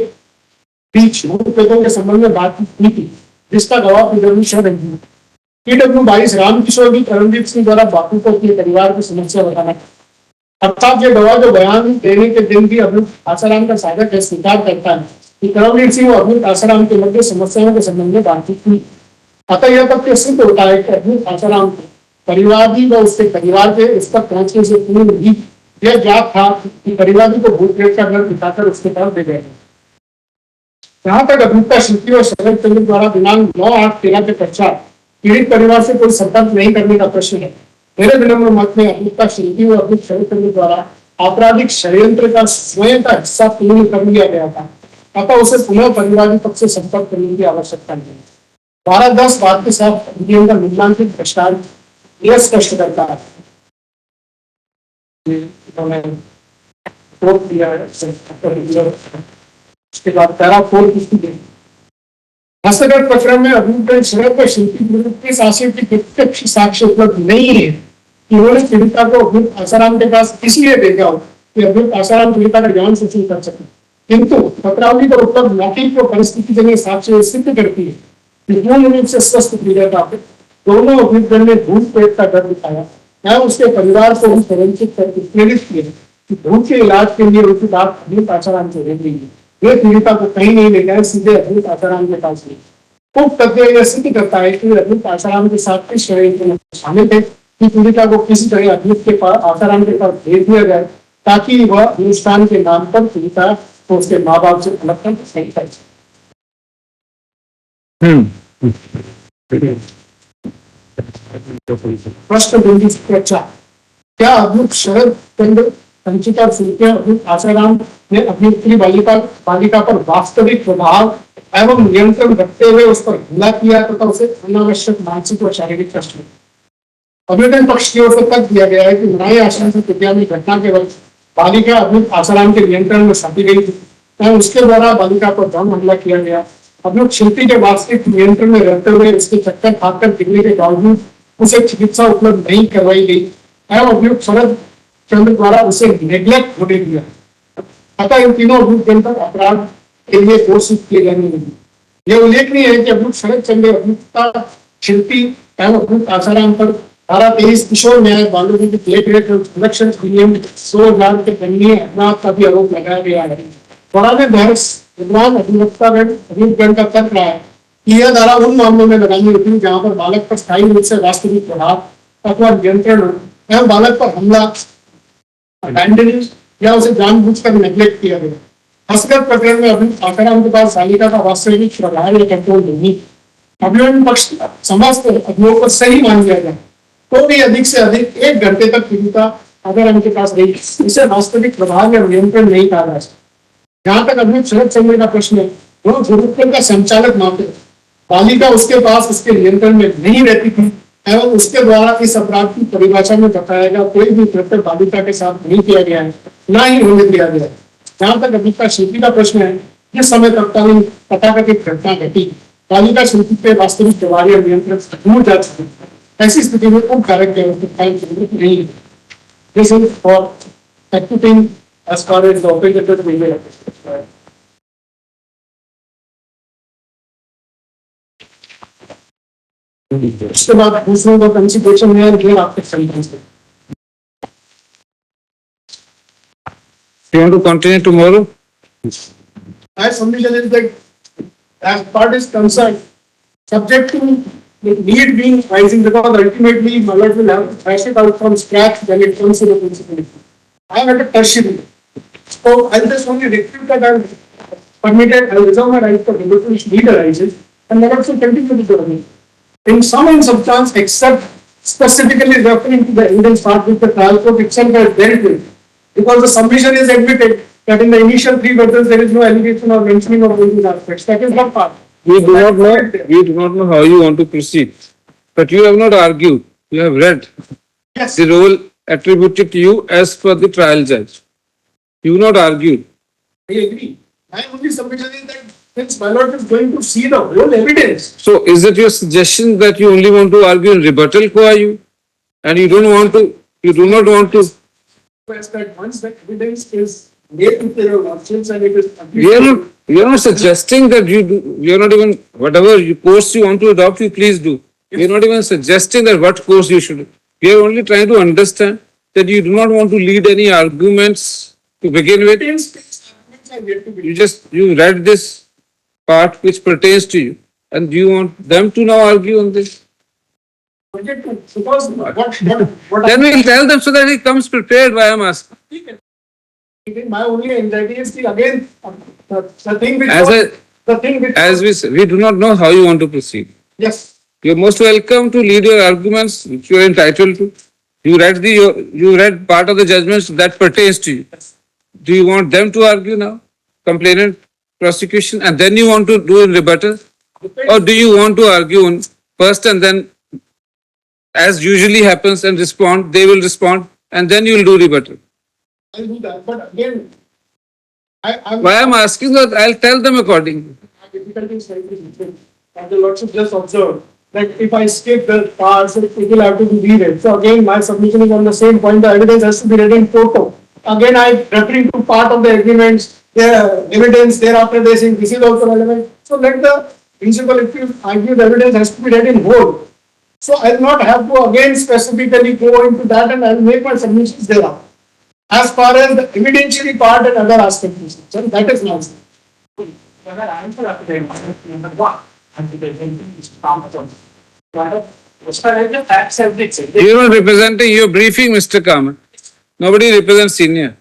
बीच भूत प्रेतों के संबंध में बातचीत की थी, जिसका गवाह PW 6 रणजीत। PW 22 रामकिशोर भी करमवीर सिंह द्वारा बापू को अपने परिवार की समस्या बताना। अर्थात ये गवाह जो बयान देने के दिन भी अभियुक्त आसाराम का साधक है, स्वीकार करता है कि करमवीर सिंह और अभियुक्त आसाराम के मध्य समस्याओं के संबंध में बातचीत हुई। अतः यह तथ्य सिद्ध होता है कि अभियुक्त आसाराम परिवादी व उसके परिवार के इस तक पहुंचने से पूर्व भी यह ज्ञात था कि परिवादी को भूत प्रेत का डर दिखाकर उसके तरफ दे गए। जहां तक अभियुक्ता श्रुति और शरद चंद्र द्वारा दिनांक 9/8/13 के पश्चात पीड़ित परिवार से कोई संपर्क नहीं करने का प्रश्न है, मेरे विनम्र मत में अभियुक्ता श्रुति और अभियुक्त शरद चंद्र द्वारा आपराधिक षड्यंत्र का स्वयं का हिस्सा पूर्ण कर लिया गया था, अतः उसे पुनः परिवार पक्ष से संपर्क करने की आवश्यकता नहीं है। 12-10 बात के साथ अधिनियम का निम्नांकित दृष्टांत यह स्पष्ट करता है। उसके बाद पैरा 4 की हस्तगत प्रकरण में अभियुक्त शरद व शिल्पी विरुद्ध किस आशय की प्रत्यक्ष साक्ष्य उपलब्ध नहीं है कि उन्होंने पीड़िता को अभियुक्त आसाराम के पास इसलिए भेजा हो कि अभियुक्त आसाराम पीड़िता का ज्ञान सूचन कर सके, किंतु पत्रावली पर उपलब्ध मौखिक व परिस्थिति जनित साक्ष्य सिद्ध करती है कि पूर्ण रूप से स्वस्थ पीड़िता को दोनों अभियुक्त ने भूत पेट का डर दिखाया एवं उसके परिवार को भी प्रवंचित करके प्रेरित किया कि भूत के इलाज के लिए उनकी बात अभियुक्त आसाराम से भेज दी। वे पीड़िता को कहीं नहीं ले गए, सीधे अभियुक्त आसाराम के पास गए। उक्त तथ्य यह सिद्ध करता है कि अभियुक्त आसाराम के साथ किस षड्यंत्र में शामिल थे कि पीड़िता को किसी तरह अभियुक्त के पास आसाराम के पास भेज दिया जाए ताकि वह अनुष्ठान के नाम पर पीड़िता को उसके माँ बाप से अलग कर सही कर सके। प्रश्न बिंदु चर्चा, क्या अभियुक्त शरद चंद्र संचिता सूर्य अभियुक्त आसाराम ने अभियुक्ति बालिका पर वास्तविक प्रभाव एवं नियंत्रण रखते हुए उस पर हमला किया तथा उसे अनावश्यक मानसिक व शारीरिक कष्ट दिए? अभियुक्त पक्ष की ओर से तक दिया गया है कि मनाई आश्रम से विद्या में घटना के वक्त बालिका अभियुक्त आसाराम के नियंत्रण में सौंपी गई थी एवं उसके द्वारा बालिका पर यौन हमला किया गया। अभियुक्त शिल्पी के वास्तविक नियंत्रण में रहते हुए उसके चक्कर खाकर गिरने के बावजूद उसे चिकित्सा उपलब्ध नहीं करवाई गई एवं अभियुक्त शरद चंद्र द्वारा उसे नेग्लेक्ट होने दिया, अतः इन तीनों अभियुक्त जनता अपराध के लिए घोषित किए जाने लगे। यह उल्लेखनीय है कि अभियुक्त शरद चंद्र अभियुक्ता शिल्पी एवं अभियुक्त आसाराम पर धारा 23 किशोर न्याय बाल संरक्षण अधिनियम 2000 के दंडनीय अपराध का भी आरोप लगाया गया है। बड़ाने बहस विद्वान अभियुक्तगण का तर्क रहा है कि यह धारा उन मामलों में लगानी होती है जहां पर बालक पर स्थायी रूप से वास्तविक प्रभाव अथवा नियंत्रण एवं बालक पर हमला अबैंडनिंग या उसे जानबूझकर नेग्लेक्ट किया गया। हस्तगत प्रकरण में अभियुक्त आसाराम के पास बालिका का वास्तविक प्रभाव या कंट्रोल नहीं। अभियुक्त पक्ष समस्त अभियोग को सही मान लिया जाए तो भी अधिक से अधिक 1 घंटे तक पीड़िता आसाराम के पास रही, इसे वास्तविक प्रभाव या नियंत्रण नहीं कहा जा सकता। जहां तक अभियुक्त शरद चंद्र का प्रश्न है, वह गुरुकुल का संचालक मात्र बालिका उसके पास उसके नियंत्रण में नहीं रहती थी एवं उसके द्वारा इस अपराध की परिभाषा में बताया गया कोई भी कृत्य बालिका के साथ नहीं किया गया है, न ही होने दिया गया है। जहां तक अभियुक्त शिल्पी का प्रश्न है, जिस समय तथाकथित घटना घटी बालिका शिल्पी पे वास्तविक प्रभाव या नियंत्रण दूर जा चुके, ऐसी स्थिति में उप कारक नहीं है। This is for acting as far as the operator will उसके बाद दूसरों का कंसिडरेशन है कि आपके सेंटेंस में You want to continue tomorrow? my submission is that as part is concerned subject to the need being rising because ultimately Malad will have to thrash it out from scratch when it comes to the principality. I am at a tertiary. So I'll just only repeat that I'm permitted, I'll reserve my right for deliberation which need arises and Malad will continue to do it. In some and substance except specifically referring to the evidence part which the trial court itself has dealt with. Because the submission is admitted that in the initial 3 versions there is no allegation or mentioning of these aspects. That is one part. We do not know how you want to proceed. But you have not argued. You have read Yes. the role attributed to you as per the trial judge. You have not argued. I agree. My only submission is that since my lord is going to see the whole evidence. So is it your suggestion that you only want to argue in rebuttal qua you? And you do not want to. That once the evidence is made to their lordships and it is. We are not suggesting that you do. We are not even whatever course you want to adopt. You please do. We are not even suggesting that what course you should. We are only trying to understand that you do not want to lead any arguments to begin with. You read this part which pertains to you, and you want them to now argue on this. Because what Then we will tell them so that he comes prepared. Why I am asking. my only anxiety is again the thing which As the thing which As we say, we do not know how you want to proceed. yes. You're most welcome to lead your arguments, which you're entitled to. You read part of the judgments that pertains to you. Do you want them to argue now? Complainant, prosecution, and then you want to do a rebuttal? Or do you want to argue first and then, as usually happens, and respond, they will respond, and then you will do rebuttal? I'll do that. But again, I'm Why I'm asking that, I'll tell them accordingly. difficulty is very different. And the Lordship just observed that if I skip the parts, it will have to be reread. So again, my submission is on the same point. The evidence has to be read in photo. Again, I referring to part of the agreements, the evidence thereafter they say this is also relevant. So let the principal, if you argue the evidence has to be read in whole. So I'll not have to again specifically go into that and I'll make my submissions thereafter. As far as the evidentiary part and other aspects is concerned, that is nonsense. You're not representing, you're briefing Mr. Kama. Nobody represents senior.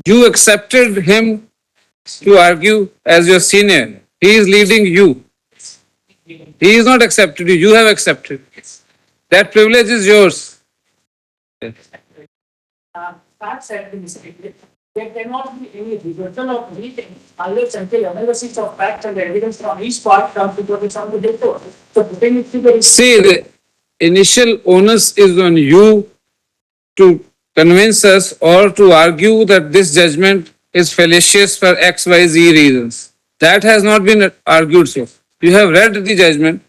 You accepted him to argue as your senior. He is leading you. He is not accepted you, you have accepted. That privilege is yours. Facts have been stated. There cannot be any reversal of anything unless until analysis of facts and evidence from each part comes before the Assembly therefore. So putting it to the See, the initial onus is on you to convince us or to argue that this judgment is fallacious for X, Y, Z reasons. That has not been argued so. You have read the judgment.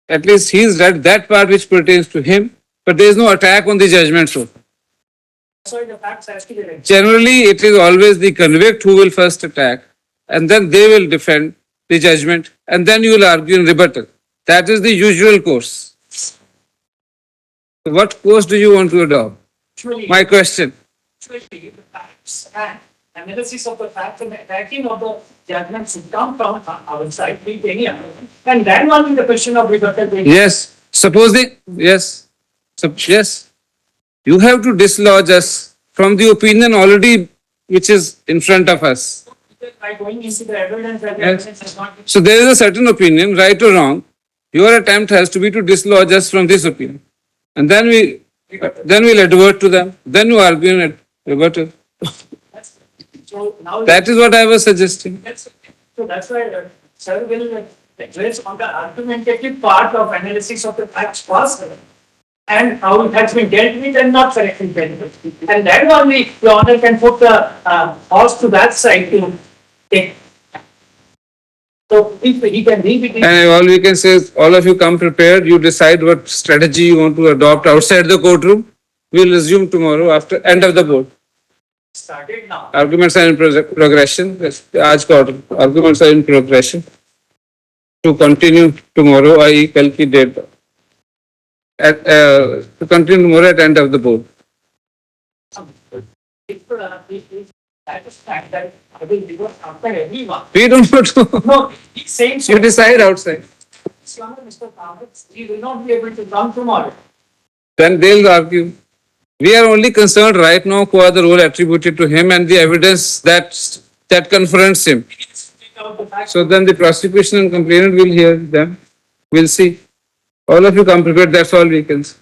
At least he's read that part which pertains to him, but there is no attack on the judgment so far. so the facts has to be read. Generally, it is always the convict who will first attack, and then they will defend the judgment, and then you will argue in rebuttal. That is the usual course. So what course do you want to adopt? Actually, My question. actually, the facts and analysis of the facts and attacking of the judgment should come from our side, be any other. And then only the question of rebuttal. will- Yes. Supposing, yes. Yes. You have to dislodge us from the opinion already which is in front of us. By going into the evidence that the Yes. evidence has not been. So there is a certain opinion, right or wrong. Your attempt has to be to dislodge us from this opinion. And then we'll advert to them. Then you argue in rebuttal. So now. That is what I was suggesting. So that's why, sir will address on the argumentative part of analysis of the facts first and how it has been dealt with and not correctly dealt with. And then only the honor can put the horse to that side to take. So if he can read it. And all we can say is, all of you come prepared. You decide what strategy you want to adopt outside the courtroom. We'll resume tomorrow after end of the board. Started now. Arguments are in progression. आज का arguments are in progression. To continue tomorrow, i.e. कल की date. To continue tomorrow at end of the board. If that is fact that I will divorce after everyone. We don't know to. No, he's saying so. You decide outside. Mr. Thomas, he will not be able to come tomorrow. Then they'll argue. We are only concerned right now for the role attributed to him and the evidence that confronts him. Speak out the facts. So then the prosecution and complainant will hear them. We'll see. All of you come prepared. That's all we can say.